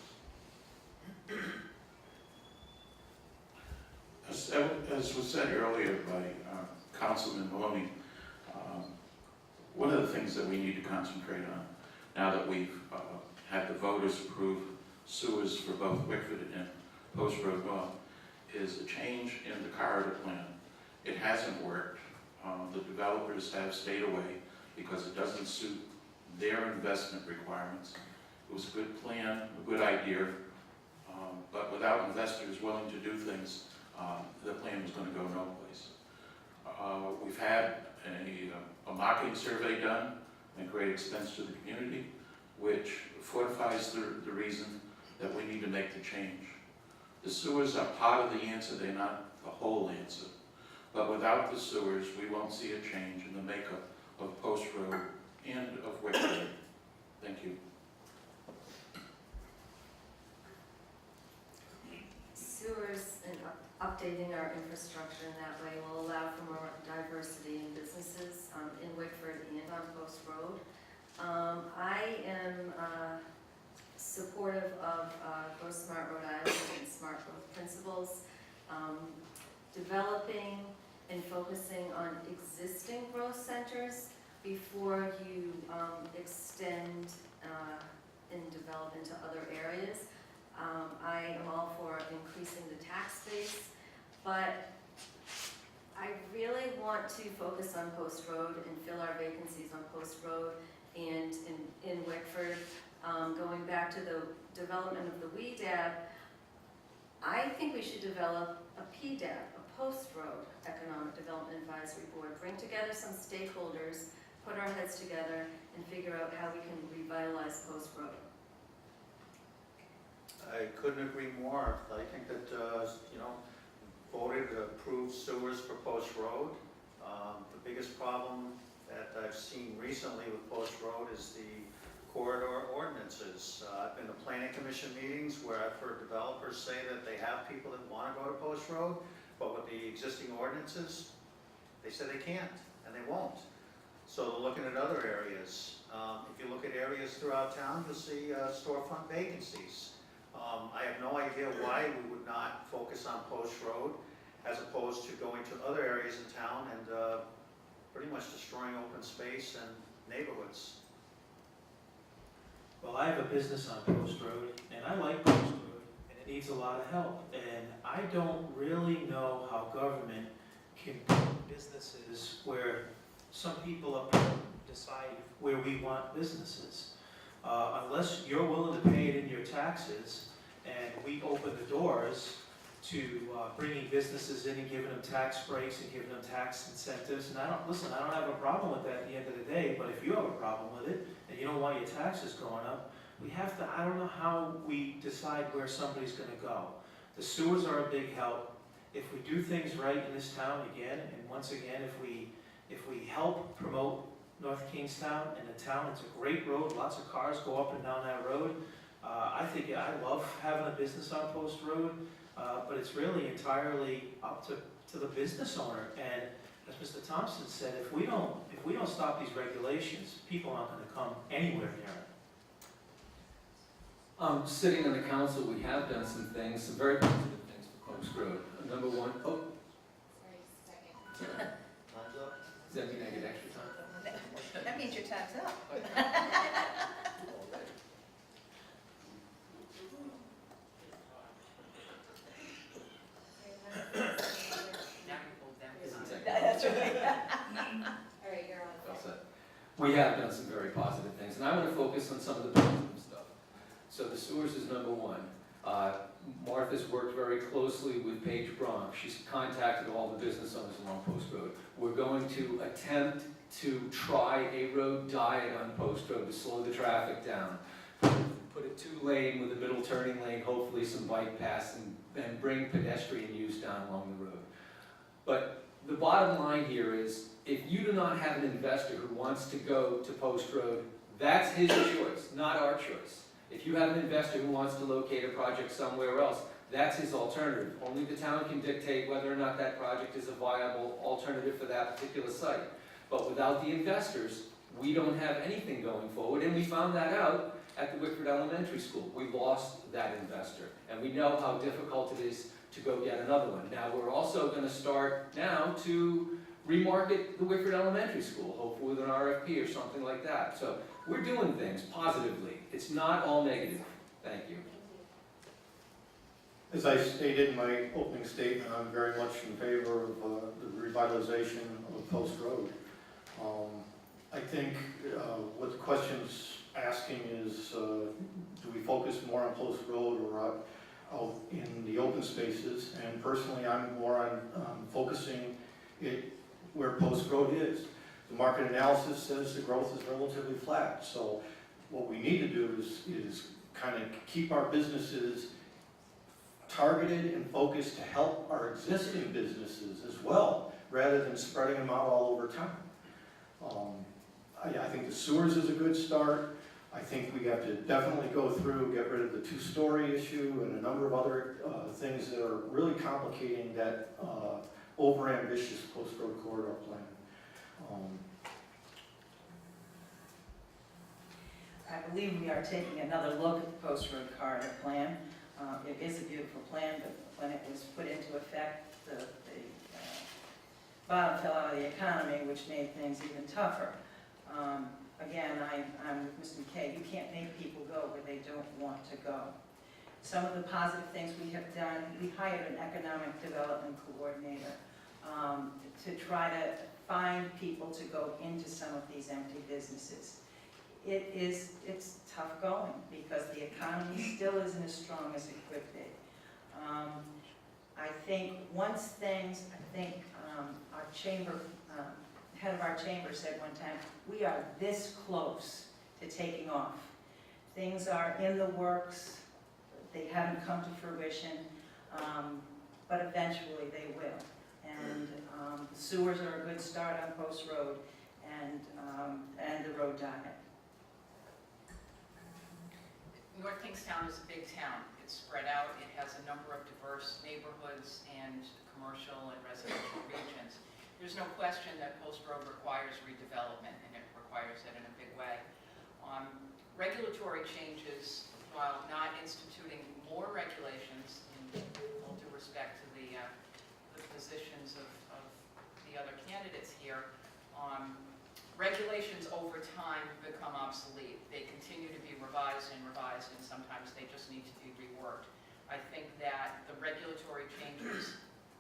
as was said earlier by Councilman Maloney, one of the things that we need to concentrate on, now that we've had the voters approve sewers for both Wickford and Post Road North, is a change in the corridor plan. It hasn't worked. The developers have stayed away because it doesn't suit their investment requirements. It was a good plan, a good idea, but without investors willing to do things, the plan was going to go no place. We've had a marketing survey done at great expense to the community, which fortifies the reason that we need to make the change. The sewers are part of the answer, they're not the whole answer. But without the sewers, we won't see a change in the makeup of Post Road and of Wickford. Thank you. Sewers and updating our infrastructure in that way will allow for more diversity in businesses in Wickford and on Post Road. I am supportive of Grow Smart Rhode Island and smart growth principles. Developing and focusing on existing growth centers before you extend and develop into other areas. I am all for increasing the tax base, but I really want to focus on Post Road and fill our vacancies on Post Road and in Wickford. Going back to the development of the WEDAB, I think we should develop a PDAB, a Post Road Economic Development Advisory Board. Bring together some stakeholders, put our heads together, and figure out how we can revitalize Post Road. I couldn't agree more. I think that, voted to approve sewers for Post Road. The biggest problem that I've seen recently with Post Road is the corridor ordinances. I've been to planning commission meetings where I've heard developers say that they have people that want to go to Post Road, but with the existing ordinances, they said they can't, and they won't. So they're looking at other areas. If you look at areas throughout town, you'll see storefront vacancies. I have no idea why we would not focus on Post Road as opposed to going to other areas in town and pretty much destroying open space and neighborhoods. Well, I have a business on Post Road, and I like Post Road, and it needs a lot of help. And I don't really know how government can put businesses where some people up here decide where we want businesses. Unless you're willing to pay it in your taxes, and we open the doors to bringing businesses in and giving them tax breaks and giving them tax incentives. And I don't have a problem with that at the end of the day, but if you have a problem with it and you don't want your taxes going up, we have to, I don't know how we decide where somebody's gonna go. The sewers are a big help. If we do things right in this town again, and once again, if we help promote North Kingstown and the town, it's a great road, lots of cars go up and down that road. I love having a business on Post Road, but it's really entirely up to the business owner. And as Mr. Thompson said, if we don't stop these regulations, people aren't going to come anywhere near it. Sitting on the council, we have done some things, some very positive things for Post Road. Number one, does that mean I get extra time? That means your time's up. That's right. All right, you're on. Well said. We have done some very positive things, and I want to focus on some of the positive stuff. So the sewers is number one. Martha's worked very closely with Paige Bronk. She's contacted all the business owners along Post Road. We're going to attempt to try a road diet on Post Road to slow the traffic down. Put a 2-lane with a middle turning lane, hopefully some bike paths, and bring pedestrian use down along the road. But the bottom line here is, if you do not have an investor who wants to go to Post Road, that's his choice, not our choice. If you have an investor who wants to locate a project somewhere else, that's his alternative. Only the town can dictate whether or not that project is a viable alternative for that particular site. But without the investors, we don't have anything going forward, and we found that out at the Wickford Elementary School. We lost that investor, and we know how difficult it is to go get another one. Now, we're also going to start now to remarket the Whitford Elementary School, hopefully with an RFP or something like that. So we're doing things positively. It's not all negative. Thank you. As I stated in my opening statement, I'm very much in favor of the revitalization of Post Road. I think what the question's asking is, do we focus more on Post Road or out in the open spaces? And personally, I'm more on focusing it where Post Road is. The market analysis says the growth is relatively flat. So what we need to do is kind of keep our businesses targeted and focused to help our existing businesses as well, rather than spreading them out all over town. I think the sewers is a good start. I think we have to definitely go through, get rid of the two-story issue and a number of other things that are really complicating that over-ambitious Post Road corridor plan. I believe we are taking another look at the Post Road corridor plan. It is a beautiful plan, but when it was put into effect, the bottom fell out of the economy, which made things even tougher. Again, I'm with Mr. McKay. You can't make people go where they don't want to go. Some of the positive things we have done, we hired an economic development coordinator to try to find people to go into some of these empty businesses. It's tough going because the economy still isn't as strong as it could be. I think once things, our chamber, head of our chamber said one time, we are this close to taking off. Things are in the works, they haven't come to fruition, but eventually they will. And the sewers are a good start on Post Road and the road diet. North Kingstown is a big town. It's spread out. It has a number of diverse neighborhoods and commercial and residential regions. There's no question that Post Road requires redevelopment, and it requires it in a big way. Regulatory changes, while not instituting more regulations, in all due respect to the positions of the other candidates here, regulations over time become obsolete. They continue to be revised, and sometimes they just need to be reworked. I think that the regulatory changes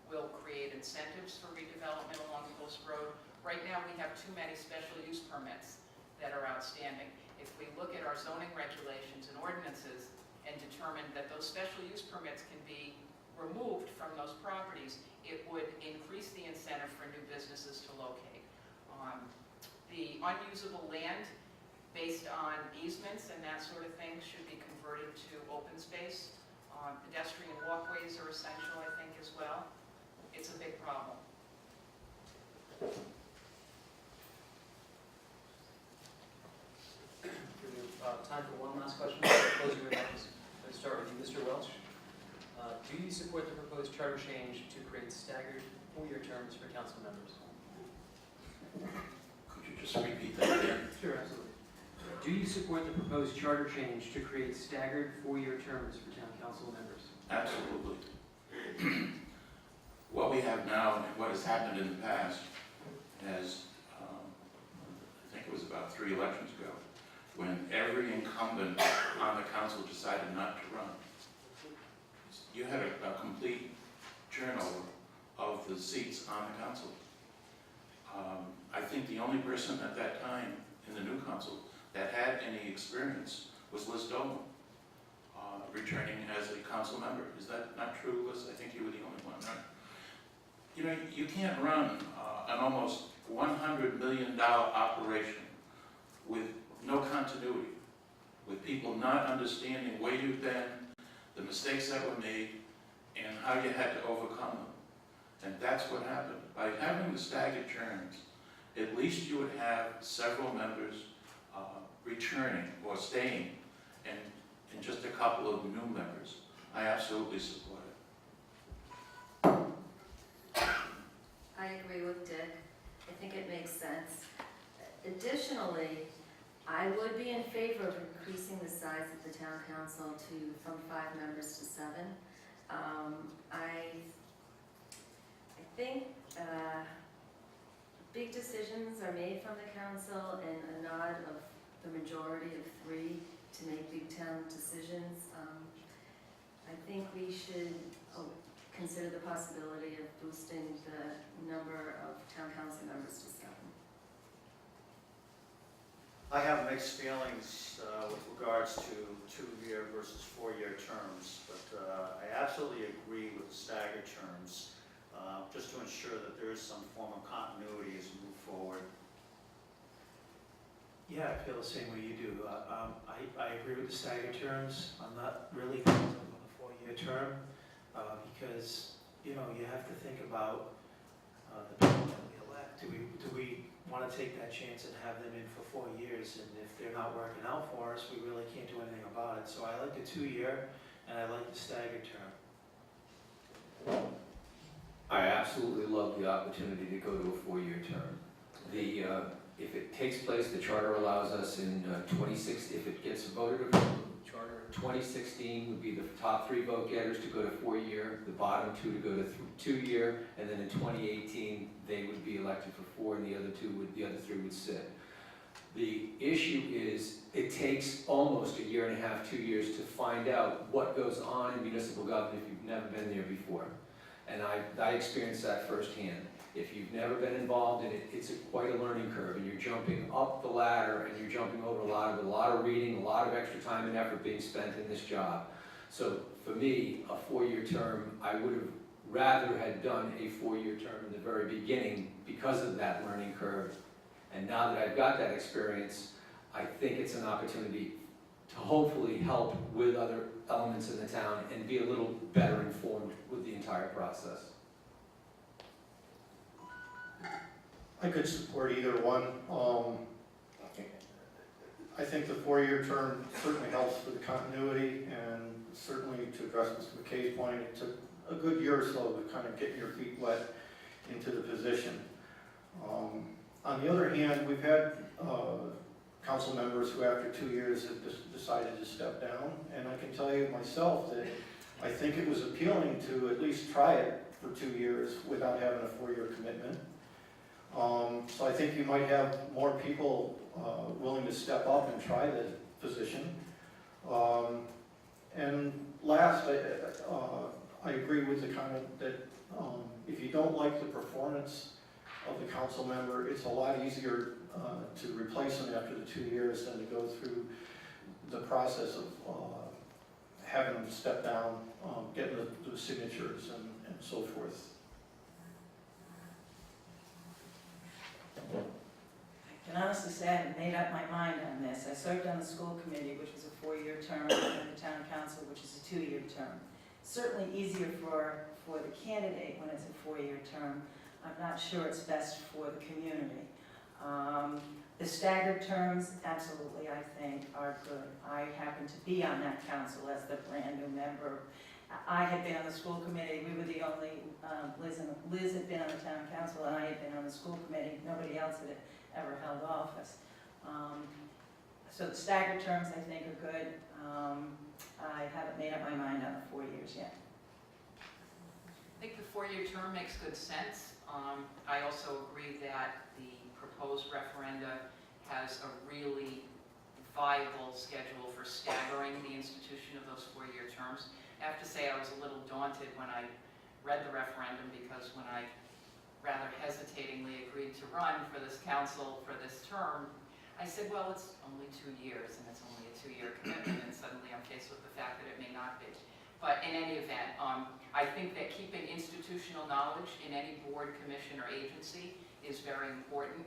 will create incentives for redevelopment along Post Road. Right now, we have too many special use permits that are outstanding. If we look at our zoning regulations and ordinances and determine that those special use permits can be removed from those properties, it would increase the incentive for new businesses to locate. The unusable land based on easements and that sort of thing should be converted to open space. Pedestrian walkways are essential, I think, as well. It's a big problem. Time for one last question. Closing remarks. Let's start with you, Mr. Welch. Do you support the proposed charter change to create staggered four-year terms for council members? Could you just repeat that again? Sure, absolutely. Do you support the proposed charter change to create staggered four-year terms for town council members? Absolutely. What we have now and what has happened in the past has, I think it was about 3 elections ago, when every incumbent on the council decided not to run. You had a complete turnover of the seats on the council. I think the only person at that time in the new council that had any experience was Liz Dolan, returning as a council member. Is that not true, Liz? I think you were the only one, right? You know, you can't run an almost $100 million operation with no continuity, with people not understanding where you've been, the mistakes that were made, and how you had to overcome them. And that's what happened. By having the staggered terms, at least you would have several members returning or staying, and just a couple of new members. I absolutely support it. I agree with Dick. I think it makes sense. Additionally, I would be in favor of increasing the size of the town council from 5 members to 7. I think big decisions are made from the council and a nod of the majority of 3 to make big town decisions. I think we should consider the possibility of boosting the number of town council members to 7. I have mixed feelings with regards to 2-year versus 4-year terms, but I absolutely agree with the staggered terms, just to ensure that there is some form of continuity as we move forward. Yeah, I feel the same way you do. I agree with the staggered terms. I'm not really comfortable with a 4-year term because, you know, you have to think about the people that we elect. Do we want to take that chance and have them in for 4 years? And if they're not working out for us, we really can't do anything about it. So I like the 2-year and I like the staggered term. I absolutely love the opportunity to go to a 4-year term. If it takes place, the charter allows us in 2016, if it gets voted upon, charter 2016 would be the top 3 vote getters to go to 4-year, the bottom 2 to go to 2-year, and then in 2018 they would be elected for 4, and the other 3 would sit. The issue is it takes almost a year and a half, 2 years to find out what goes on in municipal government if you've never been there before. And I experienced that firsthand. If you've never been involved in it, it's quite a learning curve, and you're jumping up the ladder, and you're jumping over a lot of reading, a lot of extra time and effort being spent in this job. So for me, a 4-year term, I would have rather had done a 4-year term in the very beginning because of that learning curve. And now that I've got that experience, I think it's an opportunity to hopefully help with other elements in the town and be a little better informed with the entire process. I could support either one. I think the 4-year term certainly helps for the continuity, and certainly to address Mr. McKay's point, it took a good year or so to kind of get your feet wet into the position. On the other hand, we've had council members who after 2 years have decided to step down, and I can tell you myself that I think it was appealing to at least try it for 2 years without having a 4-year commitment. So I think you might have more people willing to step up and try the position. And last, I agree with the comment that if you don't like the performance of the council member, it's a lot easier to replace them after the 2 years than to go through the process of having them step down, getting the signatures and so forth. I can honestly say I haven't made up my mind on this. I served on the school committee, which was a 4-year term, and the town council, which is a 2-year term. Certainly easier for the candidate when it's a 4-year term. I'm not sure it's best for the community. The staggered terms, absolutely, I think, are good. I happen to be on that council as the brand new member. I had been on the school committee. We were the only, Liz had been on the town council, and I had been on the school committee. Nobody else had ever held office. So the staggered terms, I think, are good. I haven't made up my mind on the 4 years yet. I think the 4-year term makes good sense. I also agree that the proposed referenda has a really viable schedule for staggering the institution of those 4-year terms. I have to say I was a little daunted when I read the referendum, because when I rather hesitatingly agreed to run for this council for this term, I said, well, it's only 2 years and it's only a 2-year commitment, and suddenly I'm faced with the fact that it may not be. But in any event, I think that keeping institutional knowledge in any board, commission, or agency is very important.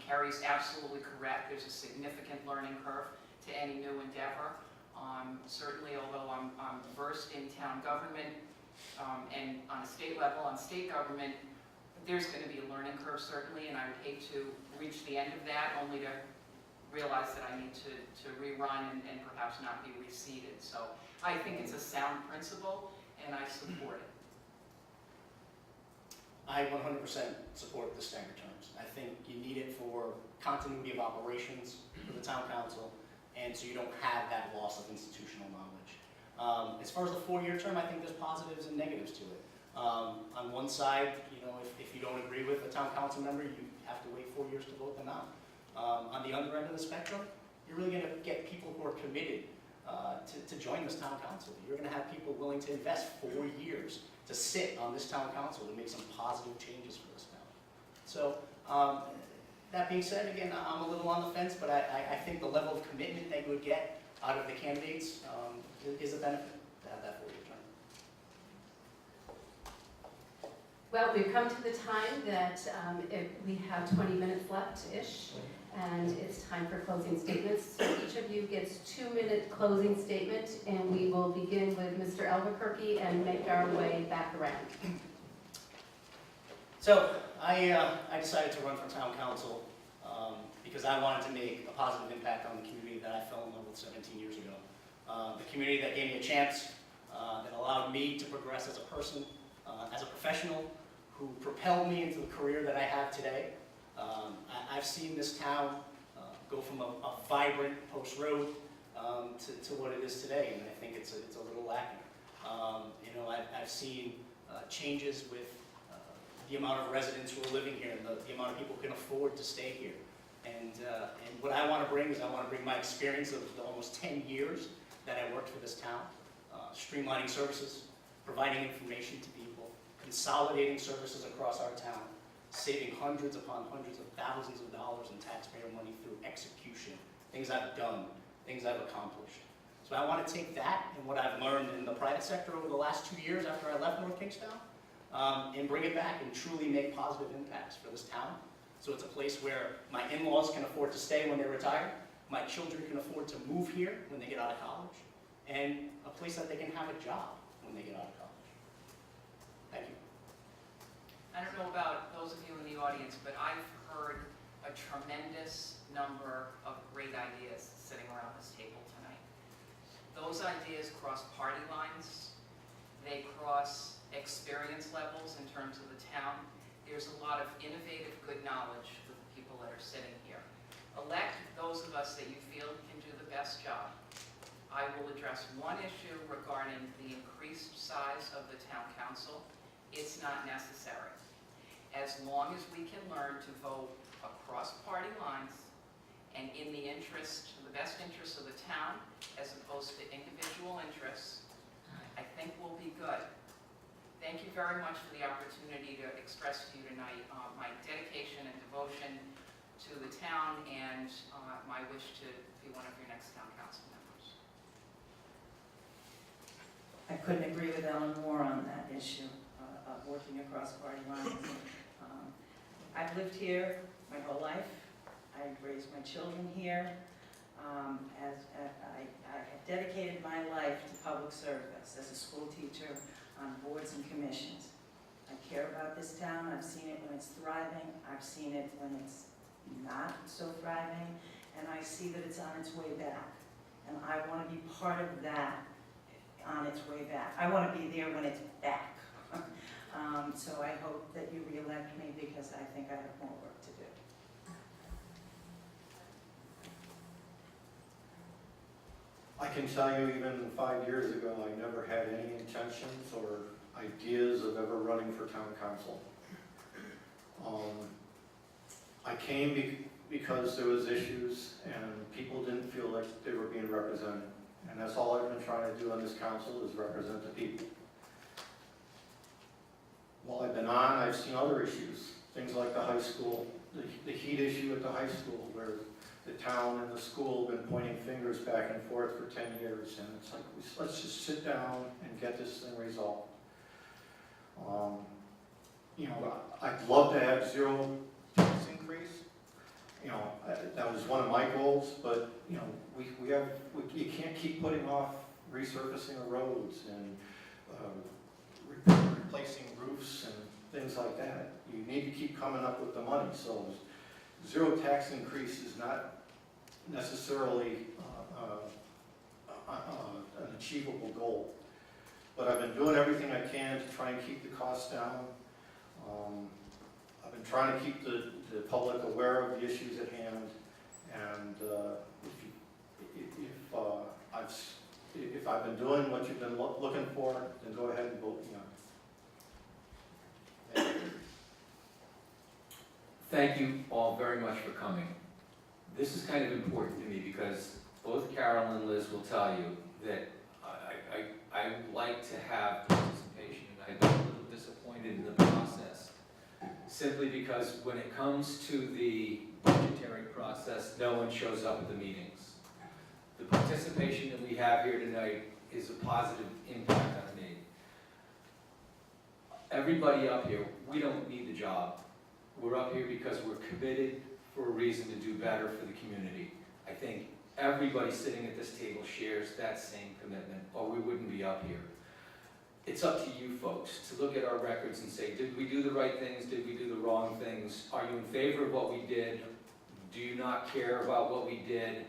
Carrie's absolutely correct. There's a significant learning curve to any new endeavor. Certainly, although I'm versed in town government and on a state level, on state government, there's going to be a learning curve, certainly, and I would hate to reach the end of that only to realize that I need to rerun and perhaps not be reseated. So I think it's a sound principle, and I support it. I 100% support the staggered terms. I think you need it for continuity of operations for the town council, and so you don't have that loss of institutional knowledge. As far as the 4-year term, I think there's positives and negatives to it. On one side, if you don't agree with a town council member, you have to wait 4 years to vote them out. On the other end of the spectrum, you're really going to get people who are committed to join this town council. You're going to have people willing to invest 4 years to sit on this town council to make some positive changes for this town. So, that being said, again, I'm a little on the fence, but I think the level of commitment that you would get out of the candidates is a benefit to have that 4-year term. Well, we've come to the time that we have 20 minutes left-ish, and it's time for closing statements. So each of you gets 2-minute closing statement, and we will begin with Mr. Albuquerque and make our way back around. So I decided to run for town council because I wanted to make a positive impact on the community that I fell in love with 17 years ago. The community that gave me a chance, that allowed me to progress as a person, as a professional, who propelled me into the career that I have today. I've seen this town go from a vibrant post road to what it is today, and I think it's a little lacking. I've seen changes with the amount of residents who are living here and the amount of people who can afford to stay here. And what I want to bring is I want to bring my experience of the almost 10 years that I worked for this town, streamlining services, providing information to people, consolidating services across our town, saving hundreds upon hundreds of thousands of dollars in taxpayer money through execution, things I've done, things I've accomplished. So I want to take that and what I've learned in the private sector over the last 2 years after I left North Kingstown, and bring it back and truly make positive impacts for this town. So it's a place where my in-laws can afford to stay when they're retired, my children can afford to move here when they get out of college, and a place that they can have a job when they get out of college. Thank you. I don't know about those of you in the audience, but I've heard a tremendous number of great ideas sitting around this table tonight. Those ideas cross party lines, they cross experience levels in terms of the town. There's a lot of innovative good knowledge for the people that are sitting here. Elect those of us that you feel can do the best job. I will address one issue regarding the increased size of the town council. It's not necessary. As long as we can learn to vote across party lines and in the best interest of the town, as opposed to individual interests, I think we'll be good. Thank you very much for the opportunity to express to you tonight my dedication and devotion to the town and my wish to be one of your next town council members. I couldn't agree with Ellen more on that issue of working across party lines. I've lived here my whole life. I've raised my children here. I have dedicated my life to public service as a school teacher on boards and commissions. I care about this town. I've seen it when it's thriving. I've seen it when it's not so thriving. And I see that it's on its way back. And I want to be part of that on its way back. I want to be there when it's back. So I hope that you re-elect me because I think I have more work to do. I can tell you even 5 years ago, I never had any intentions or ideas of ever running for town council. I came because there was issues and people didn't feel like they were being represented. And that's all I've been trying to do on this council is represent the people. While I've been on, I've seen other issues, things like the high school, the heat issue at the high school, where the town and the school have been pointing fingers back and forth for 10 years, and it's like, let's just sit down and get this thing resolved. I'd love to have zero tax increase. That was one of my goals, but you can't keep putting off resurfacing of roads and replacing roofs and things like that. You need to keep coming up with the money. So zero tax increase is not necessarily an achievable goal. But I've been doing everything I can to try and keep the costs down. I've been trying to keep the public aware of the issues at hand. And if I've been doing what you've been looking for, then go ahead and vote me on. Thank you. Thank you all very much for coming. This is kind of important to me because both Carol and Liz will tell you that I like to have participation, and I've been a little disappointed in the process. Simply because when it comes to the budgetary process, no one shows up at the meetings. The participation that we have here tonight is a positive impact on me. Everybody up here, we don't need the job. We're up here because we're committed for a reason to do better for the community. I think everybody sitting at this table shares that same commitment, or we wouldn't be up here. It's up to you folks to look at our records and say, did we do the right things? Did we do the wrong things? Are you in favor of what we did? Do you not care about what we did?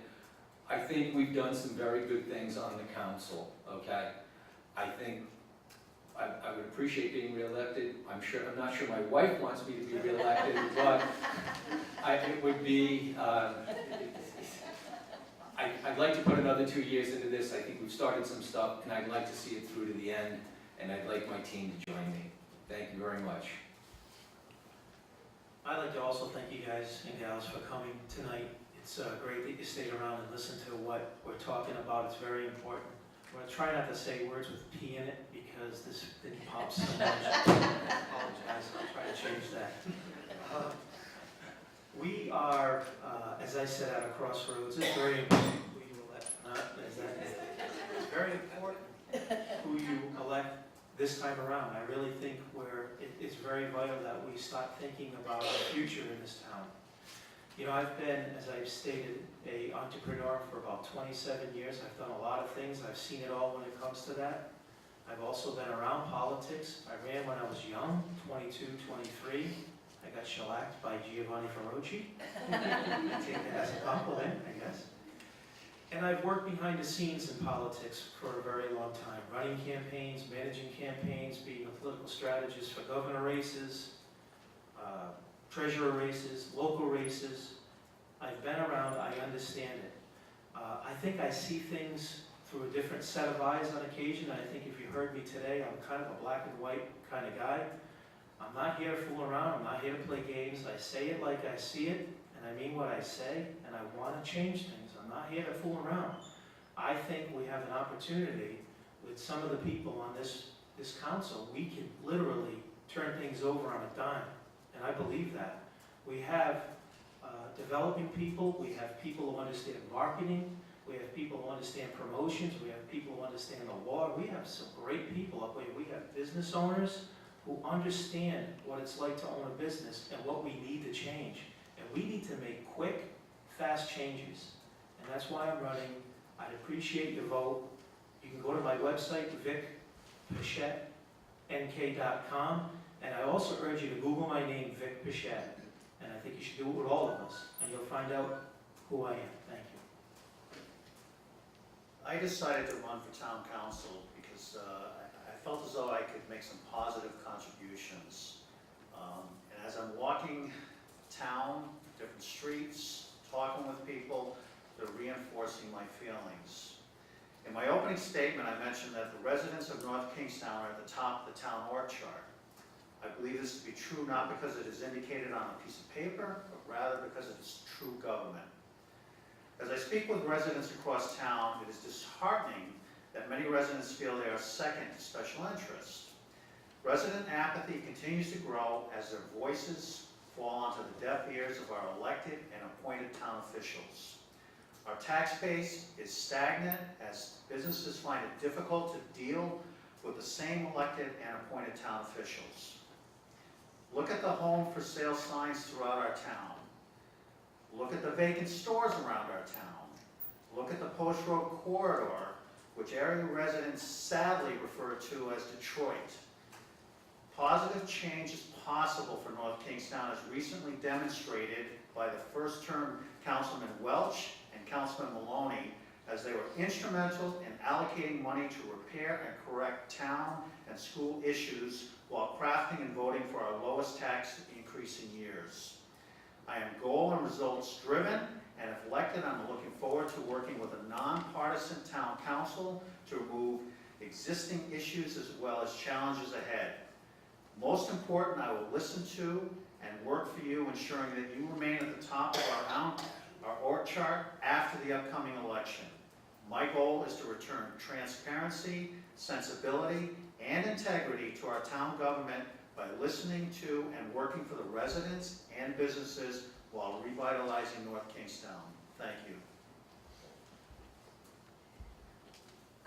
I think we've done some very good things on the council, okay? I think I would appreciate being reelected. I'm not sure my wife wants me to be reelected, but it would be, I'd like to put another 2 years into this. I think we've started some stuff, and I'd like to see it through to the end, and I'd like my team to join me. Thank you very much. I'd like to also thank you guys and gals for coming tonight. It's great that you stayed around and listened to what we're talking about. It's very important. I'm going to try not to say words with P in it because this didn't pop so much. I apologize. I'll try to change that. We are, as I said, at a crossroads. It's very important who you elect. It's very important who you elect this time around. I really think it's very vital that we start thinking about our future in this town. You know, I've been, as I've stated, an entrepreneur for about 27 years. I've done a lot of things. I've seen it all when it comes to that. I've also been around politics. I ran when I was young, 22, 23. I got shellacked by Giovanni Ferrucci. I take that as a compliment, I guess. And I've worked behind the scenes in politics for a very long time, running campaigns, managing campaigns, being a political strategist for governor races, treasurer races, local races. I've been around, I understand it. I think I see things through a different set of eyes on occasion. I think if you heard me today, I'm kind of a black and white kind of guy. I'm not here to fool around, I'm not here to play games. I say it like I see it, and I mean what I say, and I want to change things. I'm not here to fool around. I think we have an opportunity with some of the people on this council. We can literally turn things over on a dime, and I believe that. We have developing people, we have people who understand marketing, we have people who understand promotions, we have people who understand the law. We have some great people up here. We have business owners who understand what it's like to own a business and what we need to change. And we need to make quick, fast changes. And that's why I'm running. I'd appreciate your vote. You can go to my website, vicpichettenk.com, and I also urge you to Google my name, Vic Pichette. And I think you should do it with all of us, and you'll find out who I am. Thank you. I decided to run for town council because I felt as though I could make some positive contributions. And as I'm walking town, different streets, talking with people, they're reinforcing my feelings. In my opening statement, I mentioned that the residents of North Kingstown are at the top of the town org chart. I believe this to be true not because it is indicated on a piece of paper, but rather because it is true government. As I speak with residents across town, it is disheartening that many residents feel they are second to special interest. Resident apathy continues to grow as their voices fall onto the deaf ears of our elected and appointed town officials. Our tax base is stagnant as businesses find it difficult to deal with the same elected and appointed town officials. Look at the home for sale signs throughout our town. Look at the vacant stores around our town. Look at the Post Road corridor, which area residents sadly refer to as Detroit. Positive change is possible for North Kingstown, as recently demonstrated by the first-term Councilman Welch and Councilman Maloney, as they were instrumental in allocating money to repair and correct town and school issues while crafting and voting for our lowest tax increase in years. I am goal and results driven, and if elected, I'm looking forward to working with a nonpartisan town council Council to remove existing issues as well as challenges ahead. Most important, I will listen to and work for you, ensuring that you remain at the top of our org chart after the upcoming election. My goal is to return transparency, sensibility, and integrity to our town government by listening to and working for the residents and businesses while revitalizing North Kingstown. Thank you.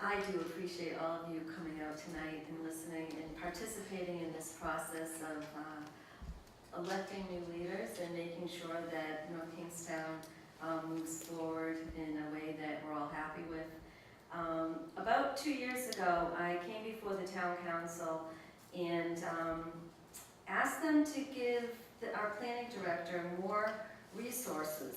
I do appreciate all of you coming out tonight and listening and participating in this process of electing new leaders and making sure that North Kingstown moves forward in a way that we're all happy with. About 2 years ago, I came before the town council and asked them to give our planning director more resources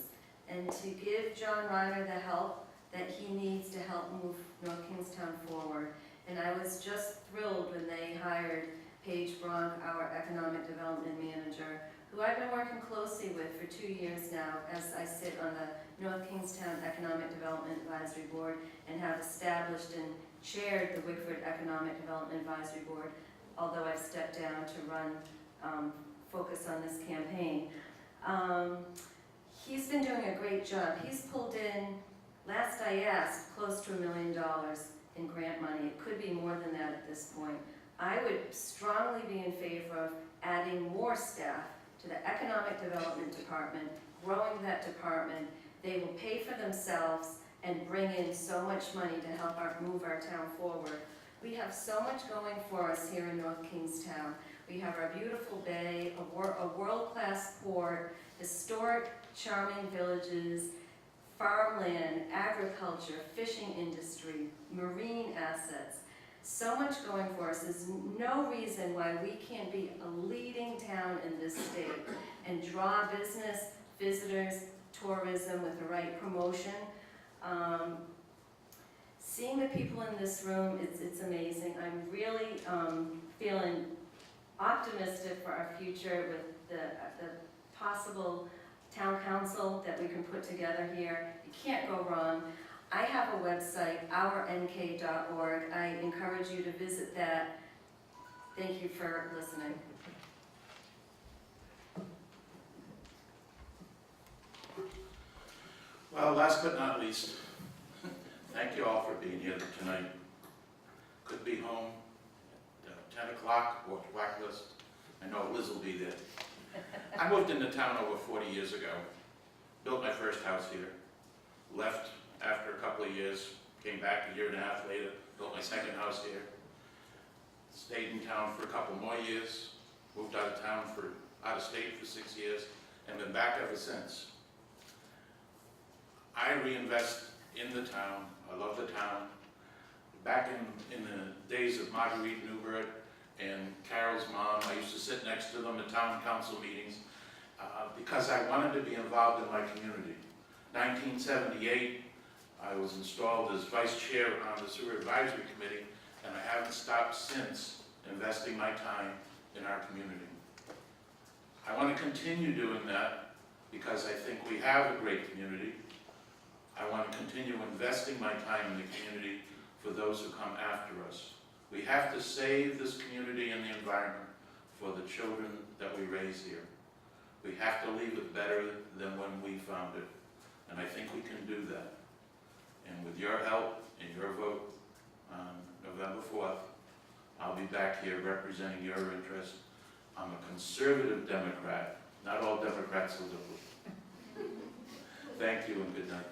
and to give John Reiner the help that he needs to help move North Kingstown forward. And I was just thrilled when they hired Paige Bronk, our economic development manager, who I've been working closely with for 2 years now as I sit on the North Kingstown Economic Development Advisory Board and have established and chaired the Wickford Economic Development Advisory Board, although I've stepped down to run, focus on this campaign. He's been doing a great job. He's pulled in, last I asked, close to $1 million in grant money. It could be more than that at this point. I would strongly be in favor of adding more staff to the Economic Development Department, growing that department. They will pay for themselves and bring in so much money to help move our town forward. We have so much going for us here in North Kingstown. We have our beautiful bay, a world-class port, historic, charming villages, farmland, agriculture, fishing industry, marine assets. So much going for us. There's no reason why we can't be a leading town in this state and draw business, visitors, tourism with the right promotion. Seeing the people in this room, it's amazing. I'm really feeling optimistic for our future with the possible town council that we can put together here. You can't go wrong. I have a website, ournk.org. I encourage you to visit that. Thank you for listening. Well, last but not least, thank you all for being here tonight. Could be home at 10 o'clock or blacklist. I know Liz will be there. I moved into town over 40 years ago, built my first house here, left after a couple of years, came back a year and a half later, built my second house here, stayed in town for a couple more years, moved out of state for 6 years, and been back ever since. I reinvest in the town. I love the town. Back in the days of Marguerite Newbert and Carol's mom, I used to sit next to them at town council meetings because I wanted to be involved in my community. 1978, I was installed as vice chair on the sewer advisory committee, and I haven't stopped since investing my time in our community. I want to continue doing that because I think we have a great community. I want to continue investing my time in the community for those who come after us. We have to save this community and the environment for the children that we raise here. We have to leave it better than when we found it, and I think we can do that. And with your help and your vote on November 4th, I'll be back here representing your interest. I'm a conservative Democrat. Not all Democrats are liberal. Thank you and good night.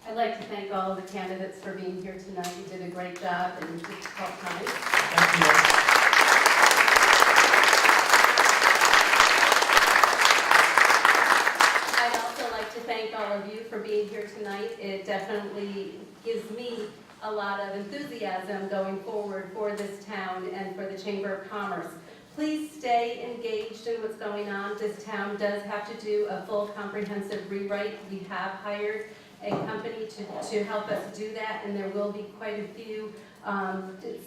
I'd like to thank all of the candidates for being here tonight. You did a great job in difficult times. Thank you. I'd also like to thank all of you for being here tonight. It definitely gives me a lot of enthusiasm going forward for this town and for the Chamber of Commerce. Please stay engaged in what's going on. This town does have to do a full comprehensive rewrite. We have hired a company to help us do that, and there will be quite a few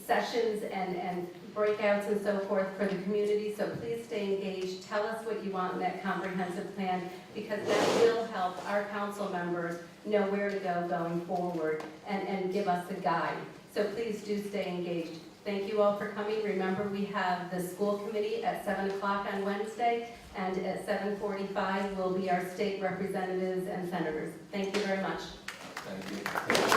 sessions and breakouts and so forth for the community, so please stay engaged. Tell us what you want in that comprehensive plan, because that will help our council members know where to go going forward and give us a guide. So please do stay engaged. Thank you all for coming. Remember, we have the school committee at 7 o'clock on Wednesday, and at 7:45 will be our state representatives and senators. Thank you very much. Thank you.